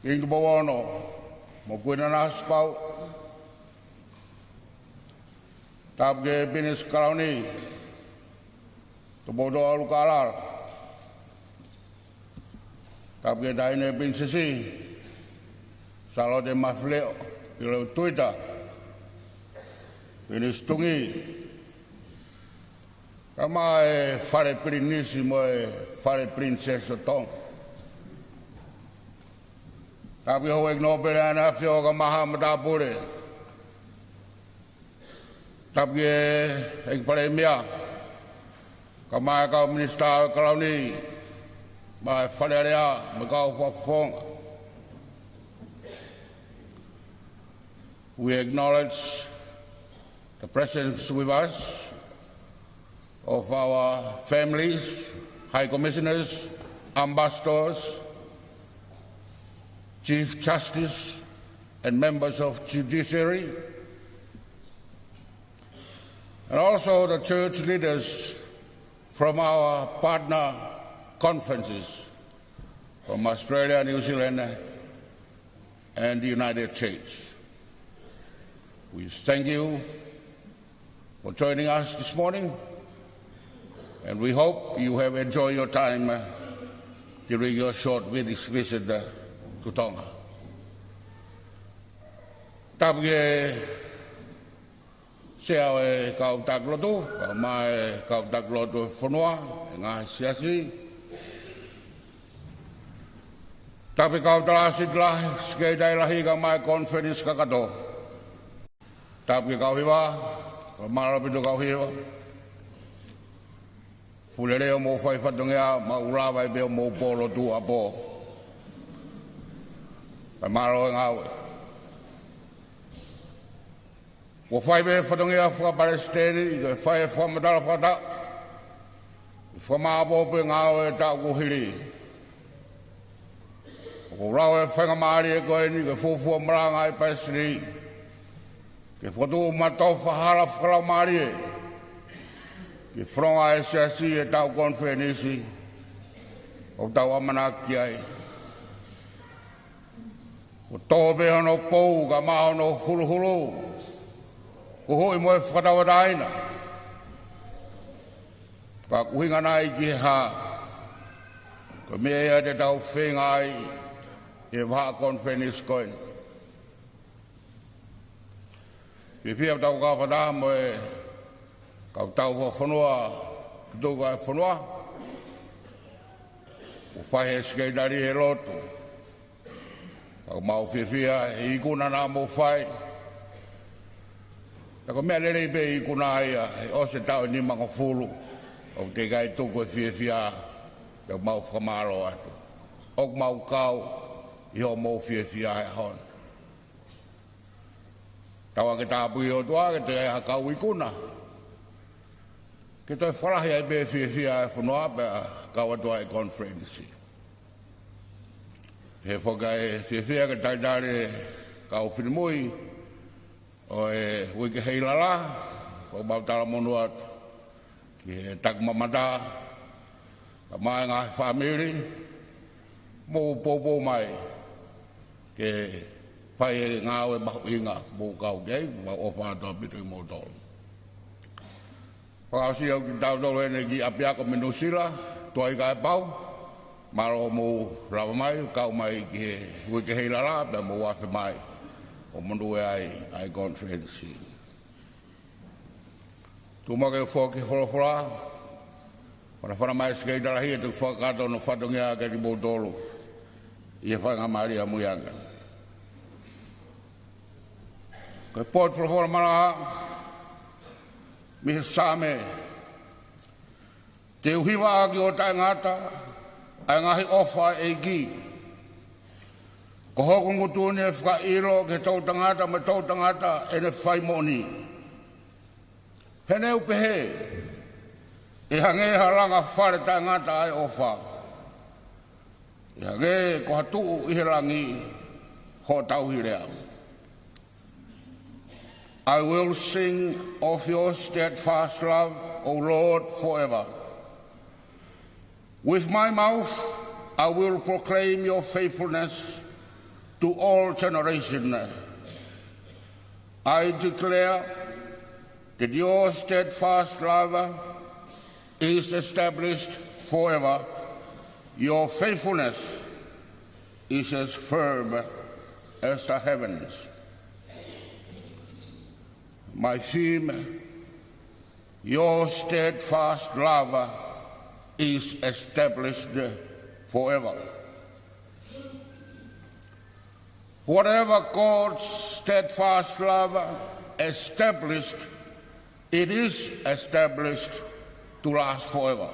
King Bowono. Mo kuina Nanasipau'u. Tap ge binis kalauni. Tupouto'a Ulukalala. Tap ge daine binsisi. Salote Mafile'o. Pilolevu Tuita. Binis Tungi. Kama e fare primissimo e fare princesso Tonga. Tapi ho ignopere Ene Afio Tama. Tapi e fare mia. Kama ka minister kalauni. Ma fare area ma ka Fonga. We acknowledge the presence with us of our families, High Commissioners, Ambassadors, Chief Justice, and members of Judiciary, and also the church leaders from our partner conferences from Australia, New Zealand, and the United States. We thank you for joining us this morning, and we hope you have enjoyed your time during your short visit to Tonga. Tapi sea kau tak lotu, mai kau tak lotu fonua, ngah siasi. Tapi kau telah sidlah sekedai lahi mai conference kakato. Tapi kau hiwa, malah itu kau hiwa. Fuleleo mo fai fatongia maulawa be mo polo tu apo. Malah ngau. Wo fai be fatongia fa Palestine, ke fai fa madala fata. Fa ma apo pe ngau ta ku hili. Ko rawe fa ngamari ko ni ke fufu mranga ai pasri. Ke foto matau fa hala fra mari. Ke fronga SSC e tau konferensi o tau amanaki ai. O tobe ono pou ka maho no hulu. Ko hoi moe whakatawadaina. Ka kuhinga nai ki ha. Ko mea te tau whenga ai e waha konferensi koin. Pipia tau ka whata moe kau tau whanua, kitu ka whanua, o whahe skei dari he lotu. Kau mau whiwhia, e ikuna nā mō whai. Tako mea lere be ikuna ia, e ose tau ni manga fulu, o te kai tuku e whiwhia, kau mau whamaro atu. Ok mau kau, i ho mō whiwhia he hon. Tawa ke tāpui o tua, ke te ha kau ikuna. Ke toi wharahi ai be whiwhia e whanua pe kaua tua e konferensi. He whaka e whiwhia ke taitare kau whirimui o e wike heilala, o mautara monua ki he takmamata, ka mai ngā whamiri, mō pōpō mai ke whai e ngāwe mahu inga mō kau kei, ma o whātua pitu i mō tolu. Pakasi au ki tau tolo ene ki apiako minusila, tua i kai pau, maro mo rawa mai, kau mai ki he wike heilala, pe mo wafe mai, o mundu e ai konferensi. Tuma ke whoki holohola, wana whana mai skei tarahi e tu whakato no whatongia ke ti mōtolo, i e whanga maari a muianga. Ke pōt profola mara, mi same te uhiwa ki o tai ngata ai ngahi ofa e ki ko hoku ngutuni e whakairo ke tau tangata me tau tangata e ne whai moni hene upehe e hange haranga whare tai ngata ai ofa e hange ko hatu i he rangi ho tau hirea. I will sing of your steadfast love, O Lord, forever. With my mouth, I will proclaim your faithfulness to all generations. I declare that your steadfast love is established forever. Your faithfulness is as firm as the heavens. My theme, your steadfast love is established forever. Whatever God's steadfast love established, it is established to last forever.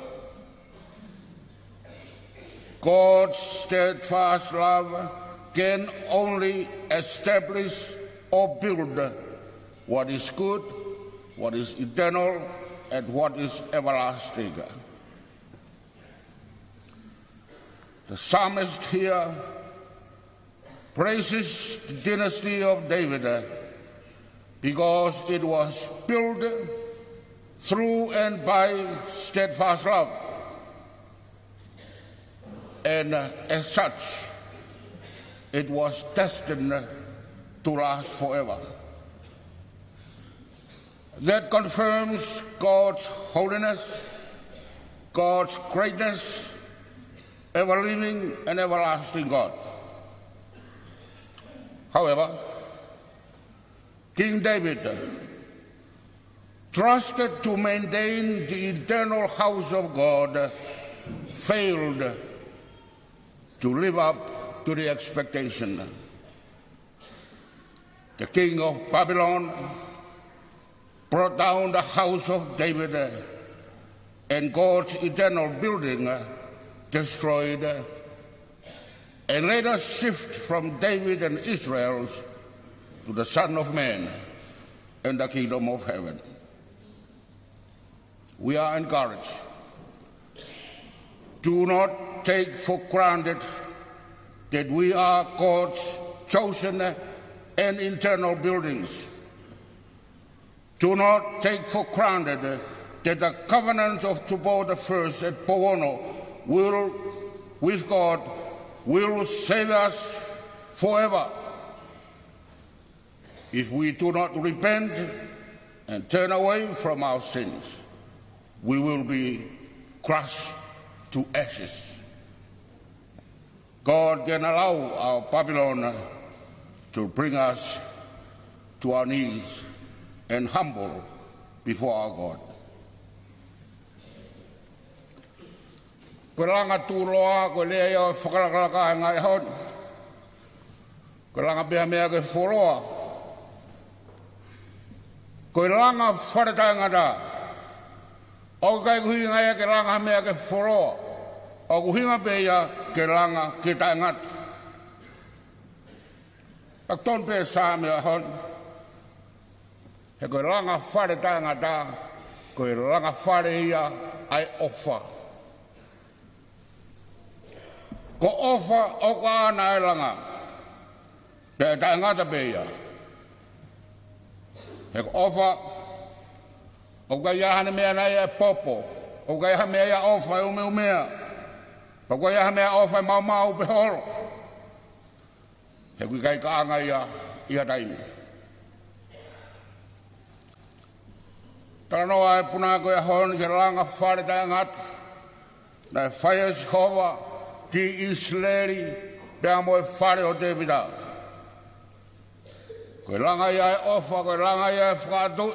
God's steadfast love can only establish or build what is good, what is eternal, and what is everlasting. The psalmist here praises the dynasty of David because it was built through and by steadfast love. And as such, it was destined to last forever. That confirms God's holiness, God's greatness, ever-living and everlasting God. However, King David trusted to maintain the eternal house of God, failed to live up to the expectation. The king of Babylon brought down the house of David, and God's eternal building destroyed, and let us shift from David and Israel to the Son of Man and the kingdom of heaven. We are encouraged. Do not take for granted that we are God's chosen and internal buildings. Do not take for granted that the covenant of Tupou I at Powono with God will save us forever. If we do not repent and turn away from our sins, we will be crushed to ashes. God can allow our Babylon to bring us to our knees and humble before our God. Ko langa tūloa, ko lea iau whakaraka ngai hon. Ko langa bea mea ke wholoa. Ko langa wharetanga o kai kuhinga ke langa mea ke wholoa. O kuhinga bea ke langa ke taingat. Ak ton pe sa mea hon. He ko langa wharetanga ko langa whare ia ai ofa. Ko ofa o ka ana e langa. Te taingata beia. He ko ofa o ka iahane mea nei e popo. O ka iahane mea ia ofa e ume umea. O ka iahane mea ofa e mau mau pehoro. He kui kai ka anga ia taimi. Taranoa e puna koe hon ke langa whare taingata. Na e whaia Jehova ki Israeli pea mo e whare o Davida. Koe langa ia e ofa, koe langa ia e whakatu.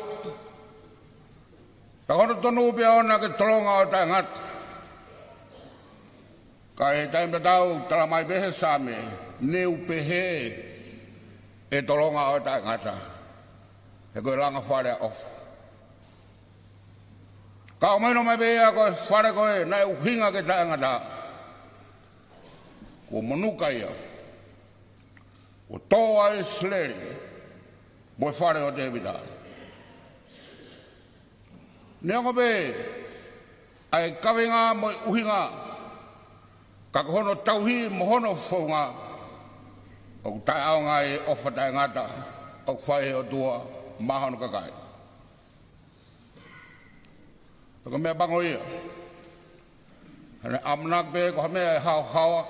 Ta hono tonu pea ona ke tolonga o taingata. Ka e taimta tau tala mai behe same, neu pehe e tolonga o taingata. E koe langa whare a ofa. Ka o maino mai beha koe whare koe na e uhinga ke taingata. Ko manuka ia, ko toa e Serene, mo e whare o Davida. Neonga be, ai kawenga mo e uhinga, ka kohono tauhi mo hono whaunga, o tai aonga e ofa tai ngata, o whae o tua, mahano kakai. Ko mea bango ia, hane amnak be, ko mea e hao hawa,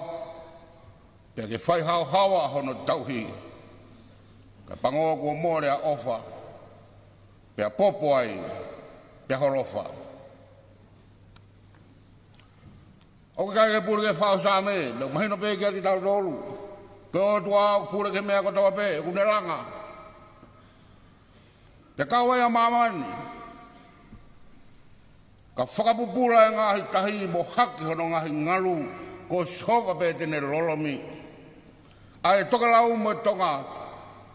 pea ke whai hao hawa hono tauhi. Ka pangoa kua more a ofa. Pea popo ai. Pea holofa. O kai ke pure ke whao sa me. Lau mahino pe kia ki tau tolu. Ke o tua pure ke mea kotoa pe. Kune langa. Te kawai a mamani. Ka whakapupura e ngahi tahi mo haki hono ngahi ngalu. Ko soka pe tene lolomi. Ai toka lau mo Tonga,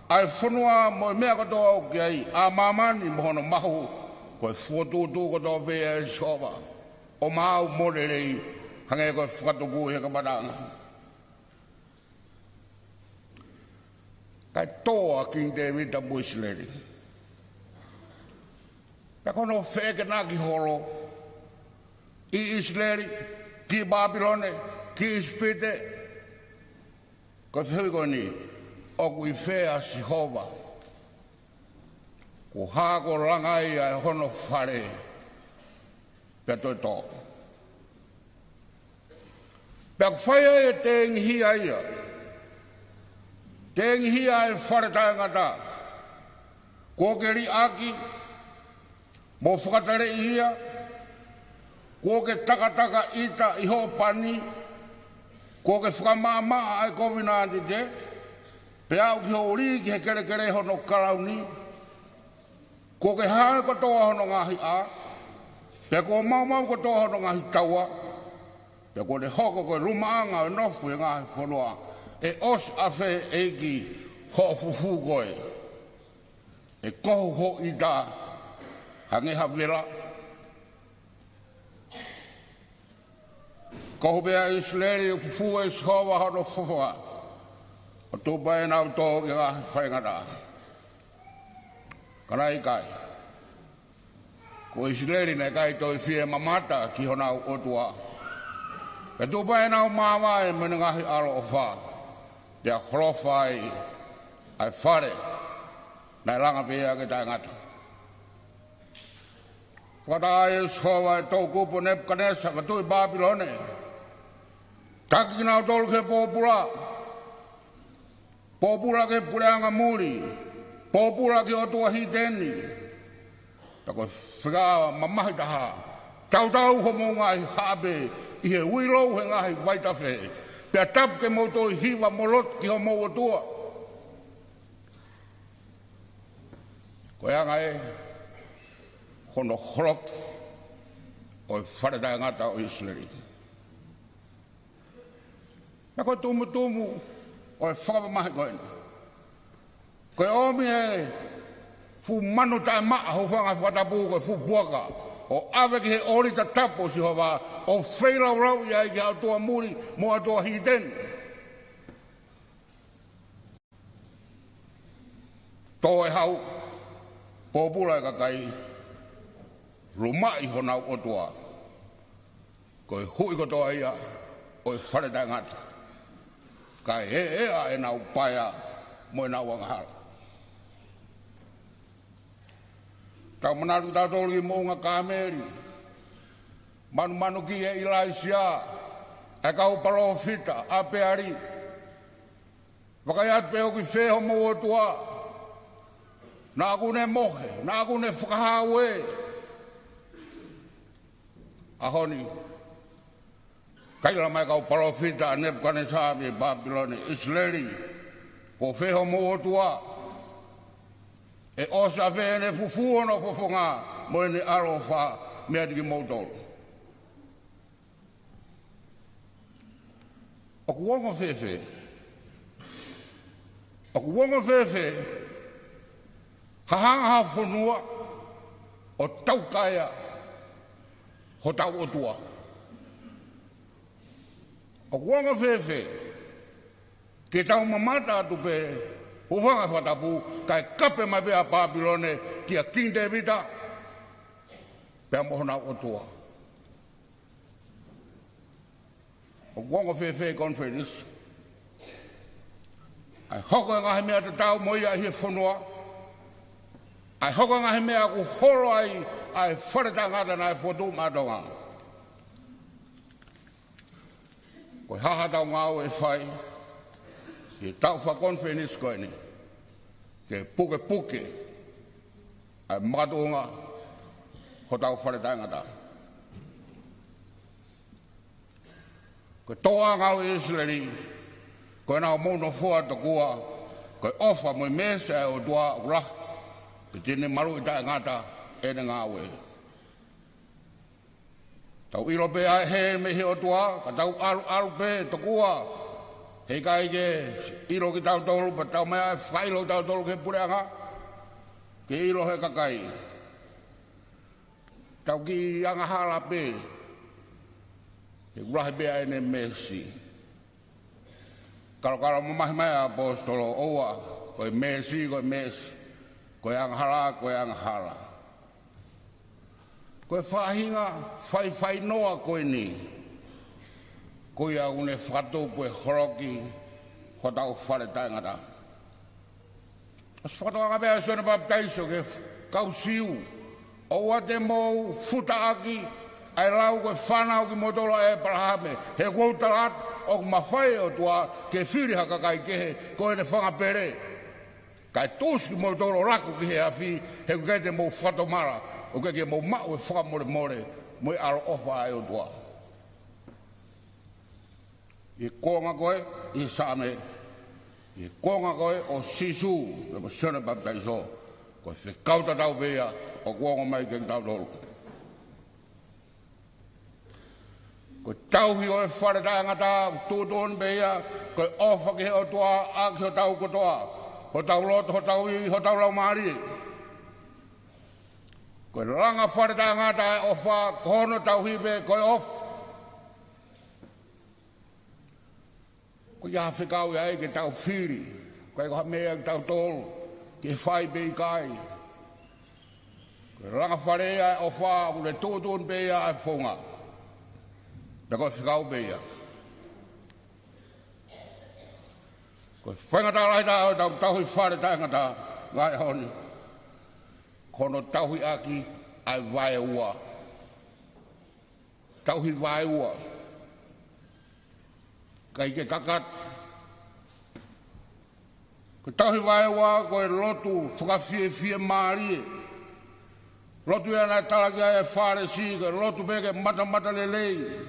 ai whanua mo mea katoa au ki ai, a mamani mo hono mahu, koe whuatutu katoa pea e soba, o mau morerei, hange koe whakatuku he ka patanga. Kai toa King David a Wesleyan. Ka kono wheke nā ki horo, i Israeli, ki Babylone, ki Ispite, ko te hui koni, o kui whea Jehova. Ko hāko rangai ai hono whare, pia toi tō. Pia whaia e te ngihia ia. Te ngihia e whare tāngata. Ko ke ri aki, mo whakatare ia, ko ke takataka ita iho pani, ko ke whakamama ai kovina ante te, pe au ki ho uri ki he kere kere hono karauni, Ko ke hae ko toa hono ngahi a. Pe ko mau ko toa hono ngahi taua. Pe ko le hoko ko lumaanga e nofu e ngahi whanua. E os afe eiki ho fufu koe. E kohu ho i da. Hange hawela. Kohu bea Israeli fufu e showa hono fufua. O tupa e nau tō i ngahi whaingata. Karai kai. Ko Israeli ne kai toi fie mamata ki hona o tua. E tupa e nau mawa e mene ngahi alo o wha. Pea khrofai ai whare. Nai langa pia ke tai ngata. Whata e showa e tō kupo nep kanesa ka tui Babylone. Taki ki nau tolu ke pōpura. Pōpura ke pureanga muri. Pōpura ki o tua hiteni. Tako whikawa mamahi taha. Tautau ho mo ngai habe. I he uirou he ngahi waitawhe. Pea tapu ke mo toi hiwa molot ki ho mo o tua. Koe anga e. Hono horok. O wharetai ngata o Israeli. Na koe tumu. O whakapamahi koe. Koe omi e. Fu manu tae maa ho whanga whatapu koe fu buaka. O awe ki he ori ta tapo si hova. O whairau rau ia ki hau tua muri. Mo atua hiten. Tō e hau. Pōpura e kakai. Rumai honau o tua. Koe hui kotoa ia. O wharetai ngata. Kai ea e nau paia. Mo e nau angahara. Tau manatu tau tōliki mounga kāmeri. Manu ki e Ilaisia. E kau palofita, a peari. Wakaiat peo ki wheho mo o tua. Nā kune mohe, nā kune whakahau e. Ahoni. Kaila mai kau palofita, Nebukadnesami, Babylone, Israeli. Ko wheho mo o tua. E osa vene fufu ono fofonga mo ene arofa mea diki mautoro. Oku wongo fefe. Oku wongo fefe. Hahanga hafonua o taukaya ho tau otua. Oku wongo fefe. Ke tau mamata atu pe. Uvanga whatapu, kai kape mai pia Babylone, kia King Davida, pia mohona o tua. O wonga whewhe conference. Ai hoko ngahi mea te tau moia hi whanua. Ai hoko ngahi mea ku horo ai whareta ngata nai whotu matonga. Koe haha tau ngau e whai. Ke tau FakaKonifelenisi koe ni. Ke puke. Ai matunga. Ho tau wharetai ngata. Koe toa ngau Israeli. Koe nao mono fua to kua. Koe ofa moi mesa e o tua ura. Ke tine maru i tai ngata. Ene ngau e. Tau iro pe ai he me he o tua. Ka tau aru pe to kua. Hei kai ke iro ki tau tolu, pa tau mea e whailo tau tolu ke pureanga. Ke iro he kakai. Tau ki anga hala pe. He urahi bea ene mesi. Karo mamahi mea apostolo oua. Koe mesi, koe mesi. Koe anga hala. Koe whahinga, whai noa koe ni. Koe a une whakatopu e horoki ho tau wharetai ngata. As whakatoa ngabea sone baptaiso ke kausiu. Oua te mou futaaki ai lau koe whanau ki motolo e parahame. He koutarat o mawhai o tua ke whiri haka kai kehe koe ne whangapere. Kai tūs ki motolo raku ki he awhi he kei te mou whatomara. O kei ke mou mau e whakamore mo e aro ofa ai o tua. I konga koe, i same. I konga koe o sisu, le mo sone baptaiso, Ko se kauta tau bea o kuongo mai ke tau tolu. Ko tauhi o e whare tangata tūtōn bea ko ofa ke o toa a ki o tau kotoa. Ho tau loto, ho tau iwi, ho tau lau maari. Ko langa whare tangata e ofa kono tauhi be ko ofa. Ko ia whikau ia e ke tau whiri. Ko e koha mea ke tau tolu. Ke whai bei kai. Ko langa whare ia e ofa ku le tūtōn bea e whonga. Da ko whikau bea. Ko whangata lai tau tau tauhi whare tangata ngai honi. Kono tauhi aki ai vai ua. Tauhi vai ua. Kai ke kakat. Ko tauhi vai ua ko e lotu whakawhie maari. Lotu ia nai talakia e whare si, ko lotu peke mata lelei.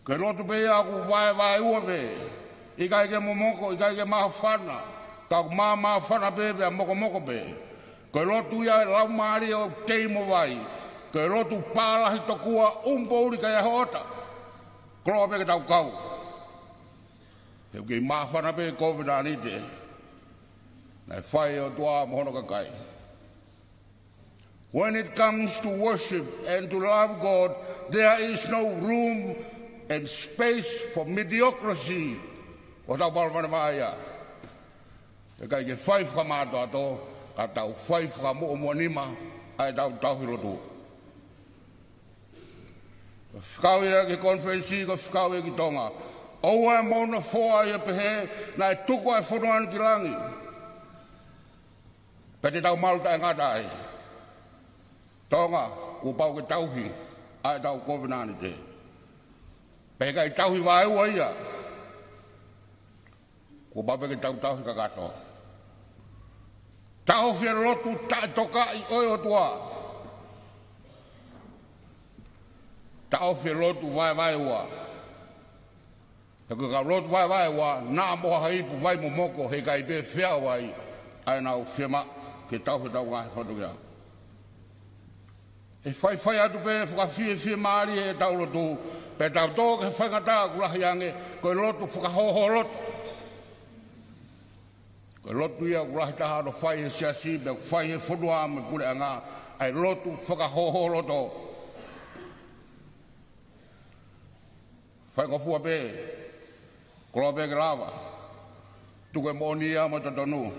Ko lotu pe ia ku vai ua pe. Ikai ke momoko, ikai ke maha whana. Kau maha whana pe pe a moko pe. Ko lotu ia lau maari o teimo vai. Ko lotu pālahi tokua umpo uri kai a hoota. Kroa peke tau kau. Heu kei maha whana pe COVID-19. Nai whai o tua mohono kakai. When it comes to worship and to love God, there is no room and space for mediocrity. O tau palmane maia. Te kai ke whai whamātu ato, ka tau whai whamo o muanima, ai tau tauhi lotu. Whakau ia ke konferensi, ka whakau ia ki Tonga. Ouau e mauna whoa ia pehe, nai tuku ai whonoan ki rangi. Pete tau maluta e ngata ai. Tonga, ku pau ke tauhi, ai tau COVID-19 te. Peke kai tauhi vai ua ia. Ku pau ke tauhi kakato. Tau fia lotu tae toka i oi o tua. Tau fia lotu vai ua. Heku ka lotu vai ua, nā moha haipu vai momoko he kai pe fia wai. Ai nau fia ma, ke tau tau ngahe whatu kia. E whai atu pe whakawhie maari e tau lotu. Pe tau tō ke whangata kurahi ange, koe lotu whakahoho lotu. Koe lotu ia kurahi taha no whai he siasi, pe whai he whunua me kure anga, ai lotu whakahoho loto. Whai kofua pe, koloa pe ke lava. Tuke moni ia mo tatonu.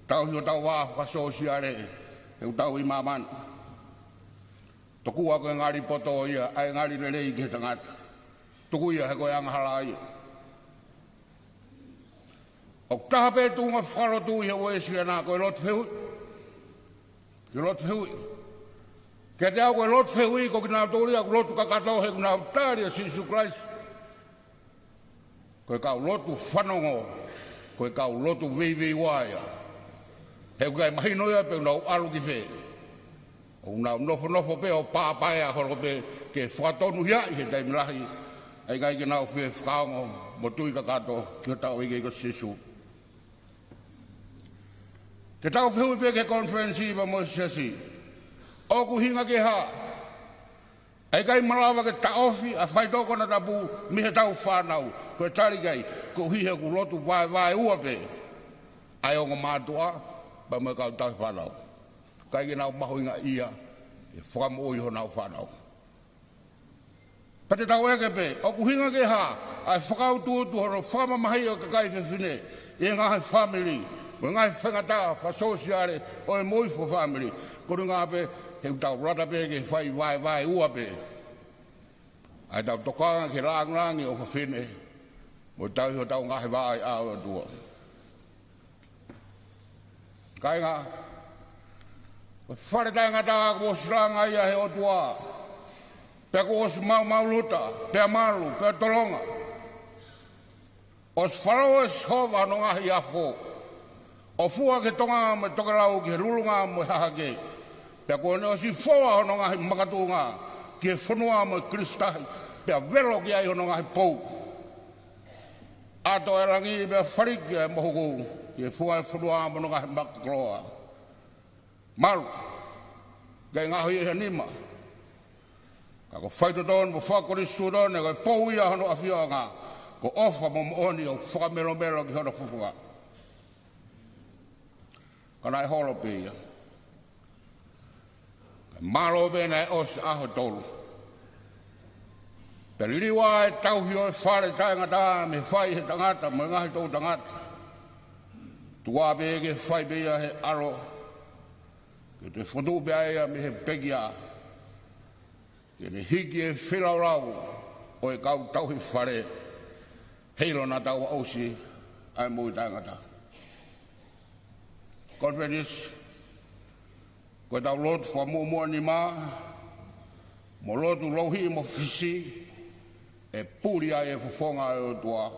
Tau hio tau waa whakasosiare, heu tau i mamana. Toku ako ngari poto ia, ai ngari lelei ki he tangata. Tuku ia he koe anga hala ia. O taha pe tunga whalotu i he Wesleyan koe lotu whehui. Ki lotu whehui. Ke te au koe lotu whehui ko ki nā tōria ko lotu kakato he kuna utaria Sisu Christ. Koe kau lotu whanongo, koe kau lotu vei waia. He kai mahinoia pe unau alu ki whee. O nau nofo pe o pāpaea horo pe ke whakatonu hia i he taimirahi. Ai kai ke nau whee whakaongo mo tui kakato ki o tau ike ko Sisu. Ke tau whehui pe ke konferensi pa mo siasi. Oku hinga ke ha. Ai kai malawa ke taofi a whaitoko na tapu mihe tau whanau. Koe tari kai ko hihe ku lotu vai ua pe. Ai ongo mātua pa mo kau tau whanau. Kai ke nau mahoinga ia, e whakamo oi ho nau whanau. Pate tau eke pe, o kuhinga ke ha, ai whakau tuotu horo whamamahi o kakai whiwhine, e ngai family, o ngai whangata, whasosiare, o e moifo family, kuru ngā pe, he tau rata pe ke whai vai ua pe. Ai tau tokanga ke rangi o whiwhine, o tau ho tau ngahi vai ao tua. Kai ngā, whare tangata ko sranga ia he otua. Pe ko os mau luta, pe malu, pe tolonga. Os wharoes hova no ngahi afo. O fua ke tonga me tokarau ke rulunga mo hahake. Pe ko ne osi foa no ngahi makatunga. Ke whanua mo kristahi. Pe velo ki ai no ngahi pou. Ato e rangi pe whariki e mohuku. Ke fua e whanua mo no ngahi makakroa. malu ga ngahi e hanima ka ko faito don mo fakoristu don e pou ia Ene Afio anga ko ofa mo oni o whakamelo ki hora fufuga kana e holo pe ia malo bena e os aho tolu Periliwa e tauhio e whare taingata me whai he tangata mo ngahi tau tangata tua bege whai bea he aro ke te whatu bea ea me he pegia ke ne hiki e whilaurau o e kau tauhi whare heilo na tau ausi ai mui tangata Conference ko tau lotu wha mua ni maa mo lotu louhi mo fisi e puri ai e fufonga e o tua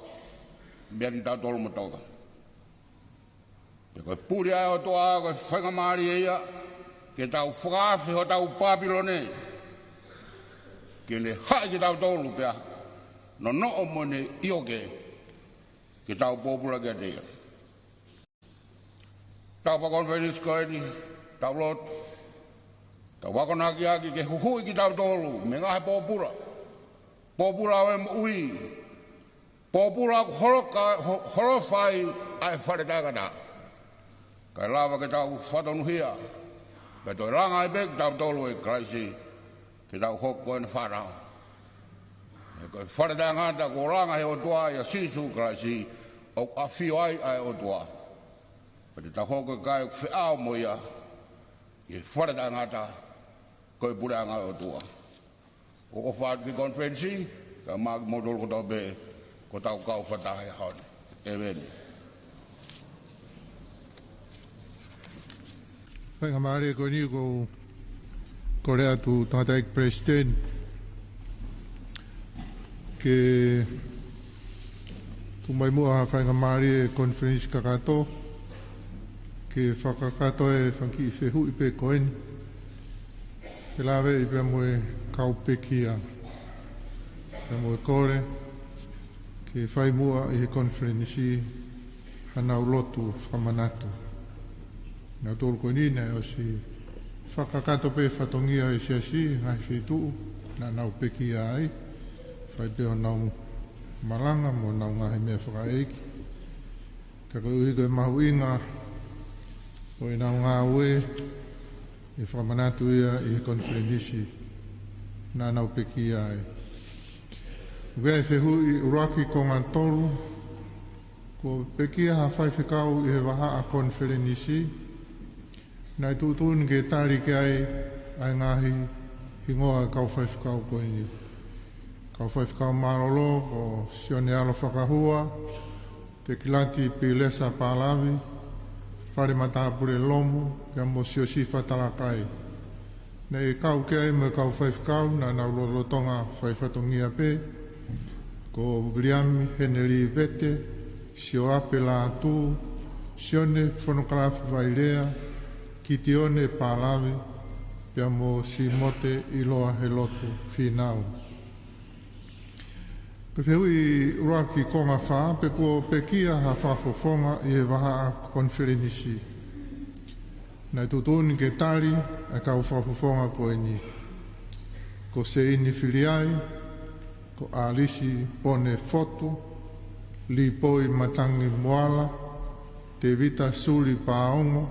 mea ni tau tolu mo tauka. E koe puri ai o tua koe whainga maari e ia ke tau whakawhi ho tau Papilone ke ne hai ki tau tolu pia no o mo ne ioke ke tau popula ke te ia. Tau FakaKonifelenisi koe ni tau lotu tau wakonaki aki ke huhui ki tau tolu me ngahe popula. Popula o ui. Popula horofai ai whare tagata. Kai lava ke tau whatonuhia. Pe toi langa e bek tau tolu e kraisi ke tau hoko e na wharao. E kai whare tagata ko langa he o tua ia sisu kraisi o afio ai o tua. Pe te tau hoko e kai whiao mo ia e whare tagata ko e pureanga o tua. O whaati konferensi, ka maak modol ko tau be, ko tau kau whatahi haone. Amen. Whainga maare ko ni ko rea tu tangata president ke tu mai mua whainga maare konferensi kakato ke whakakato e whanki i whehu i pe koeni. Ke lawe i pia moe kau pekia. Pia moe kore. Ke whai mua i he konferenisi hanau lotu Fakamanatu. Nau tolu koe nina e o si whakakato pe whatongia e siasi ngai whetu na nau pekia ai. Whai pia o nau malanga mo nau ngahi mea whakaeiki. Ka koe uhi koe mahu inga o e nau ngā ue e Fakamanatu ia i he konferenisi nā nau peki ai. Wea e whehui uraki ko ngā toru, ko peki ha whai whekau i he waha a konferenisi, nai tūtun ke tāri ke ai ngahi hingoa kau whai whekau ko ini. Kau whai whekau marolo ko sione alo whakahua, te kilati pilesa pālawi, whare matapure lomu, kia mo siosi whatarakai. Nei kau ke ai me kau whaifkau, na nau lolotonga whaifatongia pe, ko Briami heneri vete, sio ape la atu, sione whanokalafi vailea, ki tione pālawi, kia mo si mote iloa he lotu whinau. Pe whiui uraki konga wha, pe kua pekia ha whafofonga i he waha a konferenisi. Nai tutuni ke tari, e kau whafofonga ko ni. Ko se ini filiai, ko alisi pone fotu, li poi matangi moala, te vita suli paongo,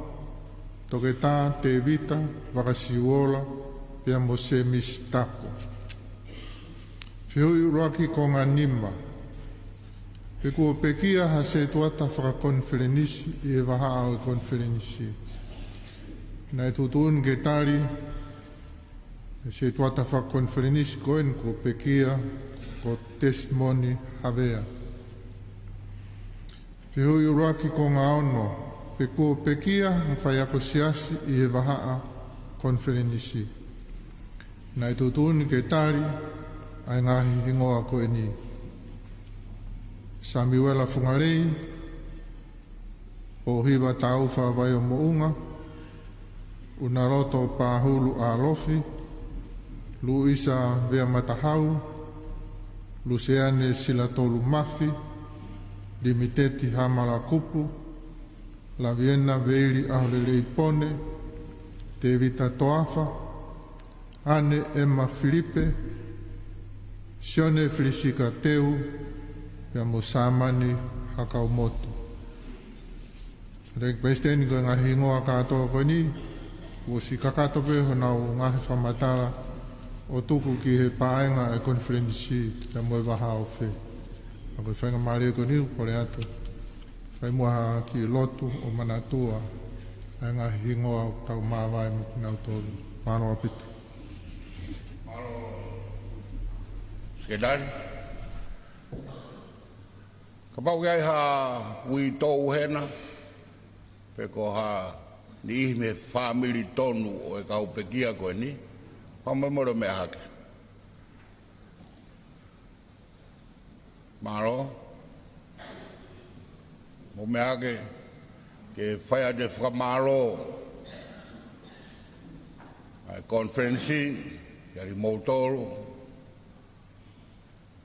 toke tā te vita wakasiuola, pia mo se mistako. Whiui uraki ko ngā nima. Pe kua pekia ha se tuata FakaKonifelenisi i e waha au konferenisi. Nai tutun ke tari se tuata FakaKonifelenisi koen ko pekia ko testimoni havea. Whiui uraki ko ngā ono. Pe kua pekia ha whai ako siasi i e waha a konferenisi. Nai tutun ke tari ai ngahi hingoa koe ni. Samuela Fungarei, o hiwa taufa vai o mounga, unaroto pāhulu a lofi, Luisa vea matahau, Luciane silatolu mafi, Limiteti hamala kupu, La Viena veili aholelei pone, te vita toafa, ane Emma Filipe, sione Felisika teu, pia mo samani hakau motu. Rek pesteni ko ngahi ngoa katoa ko ni, o si kakatope honau ngahi whamatara, o tuku ki he paenga e konferensi pia mo e wahao fe. Ako whainga maare ko ni kore atu, whai mua ki lotu o manatua, ai ngahi ngoa tau maawai nau tolu. Maro apita. Skedari. Kapau gai ha ui tōu hena, peko ha ni me family tonu o e kau pekia koe ni, pamamoro me hake. Maro, mo me hake, ke whaia de whakamaro, ai konferensi, kari motoro,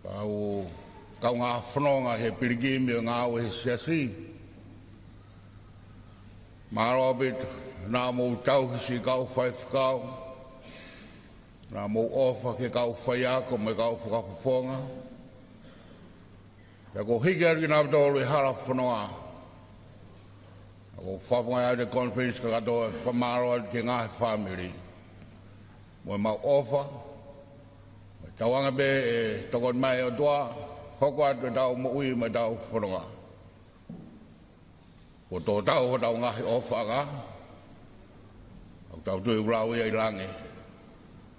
kau ngā whanonga he pirigimi o ngā o he siasi. Maro abit, nā mou tauhisi kau whai whakau, nā mou ofa ke kau whai ako me kau whakapafonga. Pea ko hiki arki nā ptoro i hara whanonga. Ko whapunga au de conference ka katoa e whamaro atu ke ngā he family. Mo mau ofa, tawanga be e tokon mai o toa, hoko atu tau mo ui ma tau whanonga. Ko tō tau ho tau ngahi ofa ka, au tau tui urau ia i langi,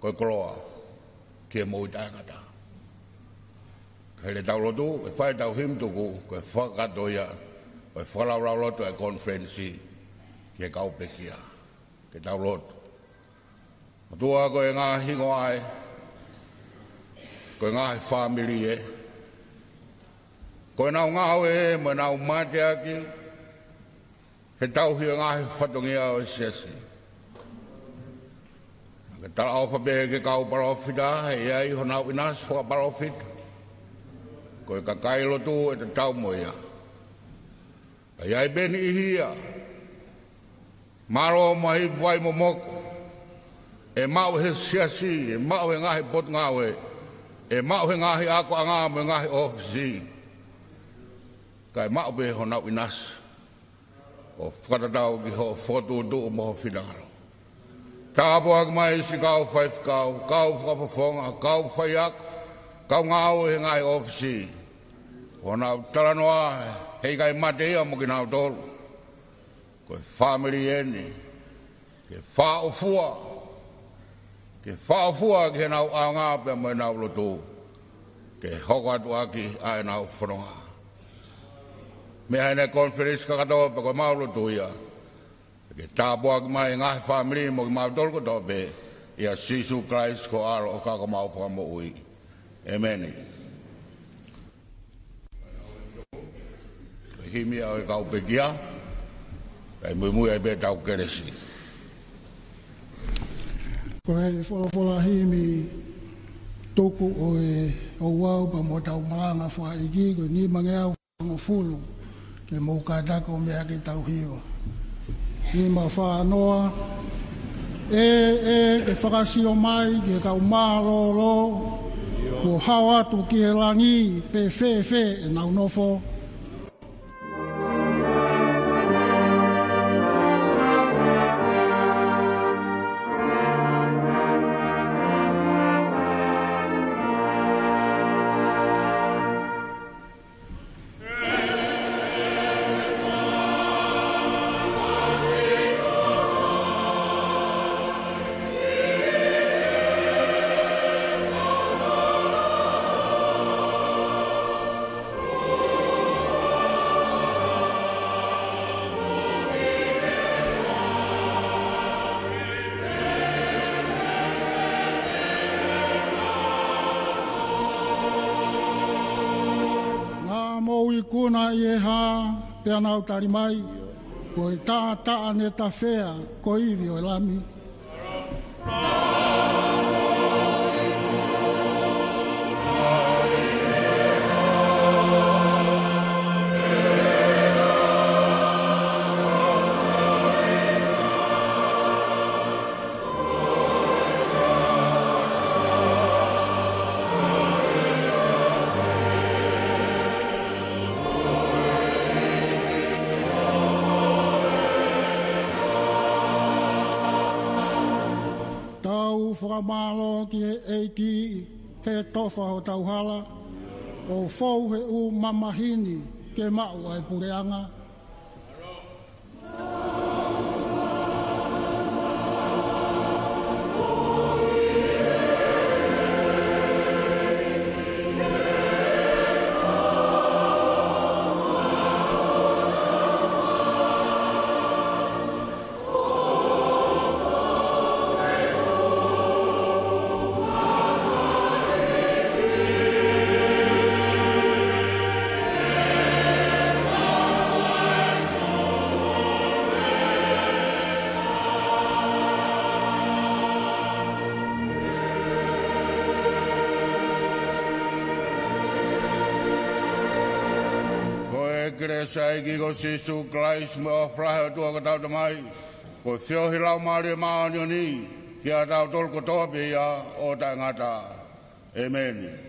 koe koroa, kia mo i tangata. Kai le tau lotu, e whai tau himtuku, koe whakato ia, koe whalaurau lotu e konferensi, kia kaupekia, ke tau lotu. Tua koe ngā hingo ai, koe ngā family e, koe nau ngāo e, mo nau mate aki, he tauhi ngā whatongia o siasi. Ke tala awha behe ke kau parofita, he iai honau inas hoa parofita, koe ka kailotu e te tau moia. Ka iai beni ihia, maro mahi wai mo moko, e mau he siasi, e mau he ngahi pot ngawe, e mau he ngahi ako anga mo ngahi ofisi. Kai mau be honau inas, o whakatatau ki ho whotu du mo whinangaro. Tāpo ak mai si kau whai whakau, kau whakapafonga, kau whai ak, kau ngāo he ngahi ofisi. Honau taranoa, hei kai mate ia mo ki nau tolu. Koe family eni, ke whaofua, ke whaofua ki he nau aanga pe mo nau lotu, ke hoko atu aki ai nau whanonga. Me haine konferensi ka katoa pa koe mau lotu ia, ke tāpo aki mai ngahi family mo ki mau tolu koto pe, ia Sisu Christ ko aro o kako mau whakamo ui. Amen. Himi au e kau pekia, kai mui e be tau keresi. Ko he whalafola himi toku o e Ouau pa mo tau Malanga FakaKonifelenisi ko ni mangeau ngofulu ke mo katako mea ki tau hiwa. Ni ma whaanoa e whakasio mai ke kau mārolo ko hau atu ki he langi pe fe e nau nofo. Kuna i ha pea nau tari mai, ko i tā ne ta whea, ko iwi o lami. tau whakamalo ki he eiki he tofa ho tauhala o fau he u mamahini ke mau ai pureanga. Sai gigo sisu Christ mo frahe tua ka tau tamai ko fio hilau mari maonyo ni kia tau tol ko topi ya o ta ngata. Amen.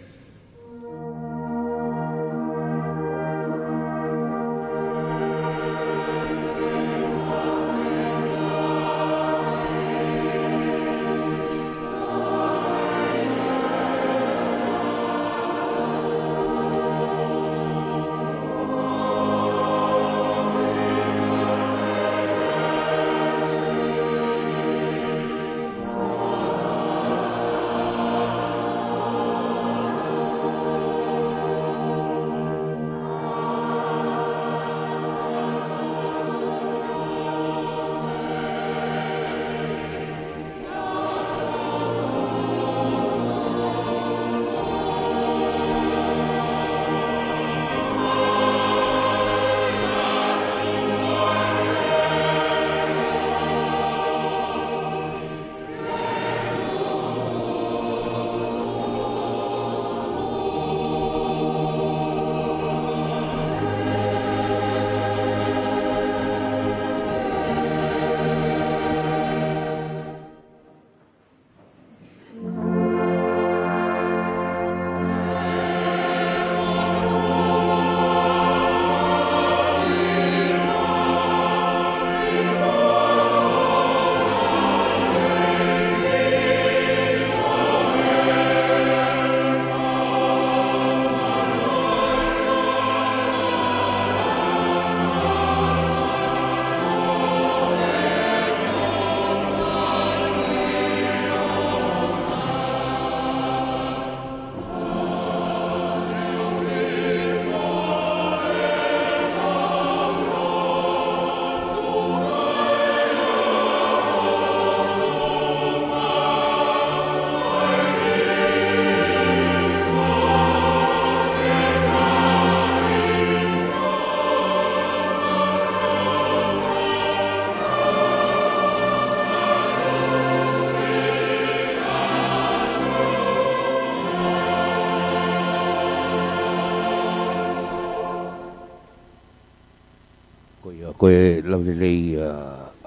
koe laulelei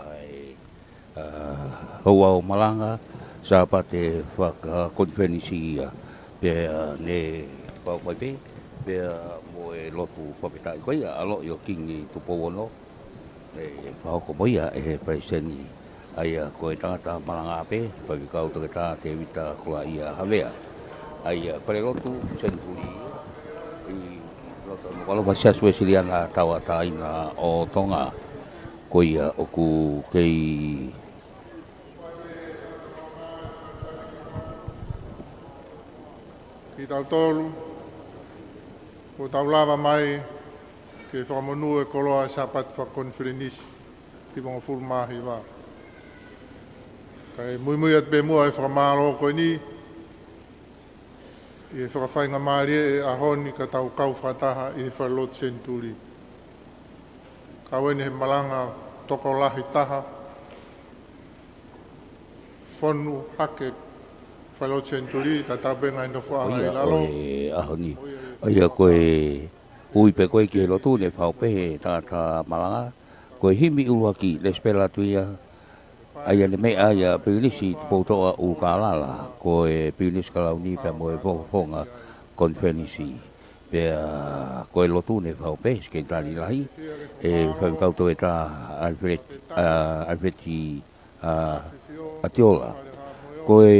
ai Ouau Malanga sa pate FakaKonifelenisi pe ne paupai pe mo e Lotu Fakafeta'i koe alo yo kingi Tupou no e whahoko moia e preseni ai koe tangata Malanga pe pagikau tagata te vita kula ia Halea ai Falelotu Senituli Nuku'alofa Wesleyan Eliana o Tonga koia oku kei ki tau tolu ko tau lava mai ke whakamonu e koloa sapat FakaKonifelenisi ki mga fulmahi wa kai mui at pe mua e whakamaro koe ni i whakawhainga maari e ahoni ka tau kau whataha i Falelotu Senituli. Kawene he malanga toko lahi taha, whonu hake Falelotu Senituli, ta tabenga ino whaahai ahoni. Oia koe ui pe koe ki he lotu ne whaupehe ta malanga, koe himi uruaki le spela tuia, aia le mea ia Pilolevu Tupouto'a Ulukalala ko e Pilolevu kalauni pe mo e fonga konferensi pe ko e lotu ne fa pe ske tali lahi e fa kauto eta alfreti atiola koe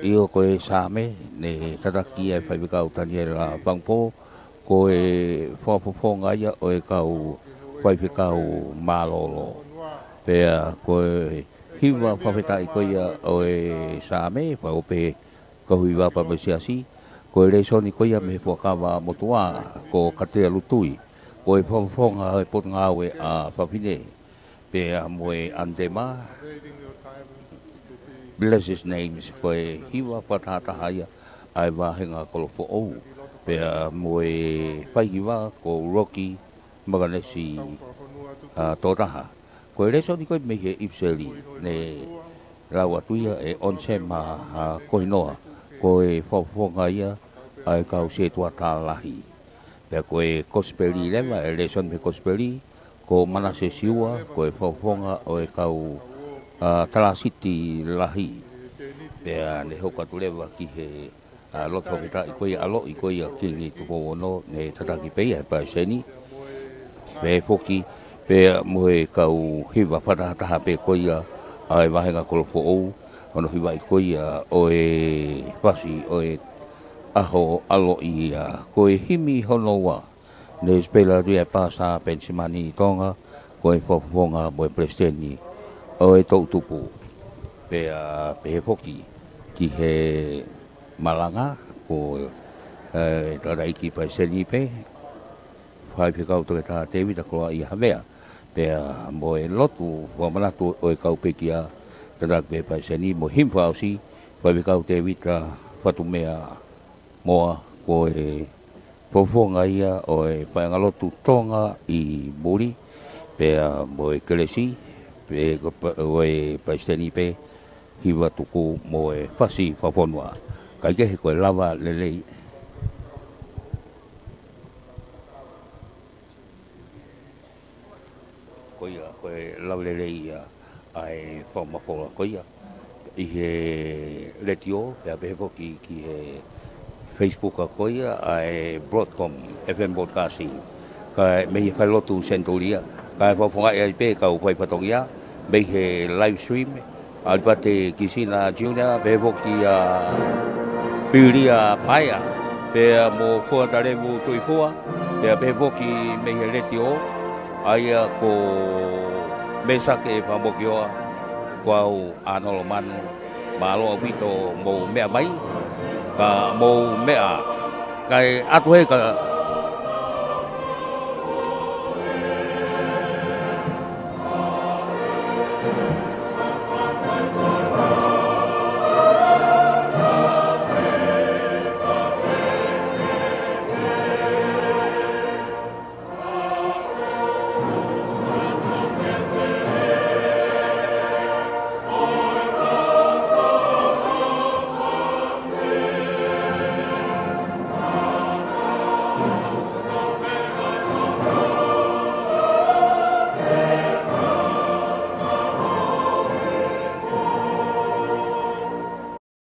io koe same ne tataki e whaipikau tani e la pangpo koe whapoponga ia o e kau whaipikau malolo pea koe hiwa whawheta'i koe ia o e same whaope kahui wapa mesiasi koe reisoni koe ia me whakawa motua ko katea lutui koe whapoponga e potngawe a whawhine pea moe andema bless his names koe hiwa patataha ia ai wahenga kolofo ou pea moe whaihiwa ko Rocky maganesi totaha koe reso ni koe mehe ipseli ne rawa tuia e onse ma kohinoa koe whafonga ia ai kau se tua tālahi pea koe kospeli lewa e reso ni me kospeli ko manase siua koe whafonga o e kau talasiti lahi pea ne hoka tulewa ki he Lotu Fakafeta'i koe alo i koe a kingi Tupou ono ne tataki pei e pae seni pe foki pe moe kau hiwa whatataha pe koe a ai wahenga kolofo ou ono hiwa i koe a o e pasi o e aho alo i a koe himi honoa ne spela ria pasa pensimani Tonga koe whafonga moe presidenti o e tau Tupou pe foki ki he Malanga ko taraiki pa seni pe fai pe kau te ta te vita ko i havea pe mo e lotu wa manatu o e kau pe kia tara pe pa seni mo himfa osi fai pe kau te vita fatu mea moa ko e pofonga ia o e pa ngalotu Tonga i muri pe mo e kelesi pe o e pa seni pe hiwa tuku mo e fasi fafonwa kai ke koe lava lelei koe lava lelei ai whamafola koia i he letio pea pehepo ki he Facebook a koia ai Broadcom FM Broadcasting kai mehi Falelotu Senitulia kai whafonga e pe kau pai patongia mehi he live stream albate kisina junior pehepo ki Pilia paia pe mo Fuatarevu tuifua pe bevoki me heletio aia ko mesake pamokioa kwau anolo manu malo vito mo mea mai ka mo mea kai atu he ka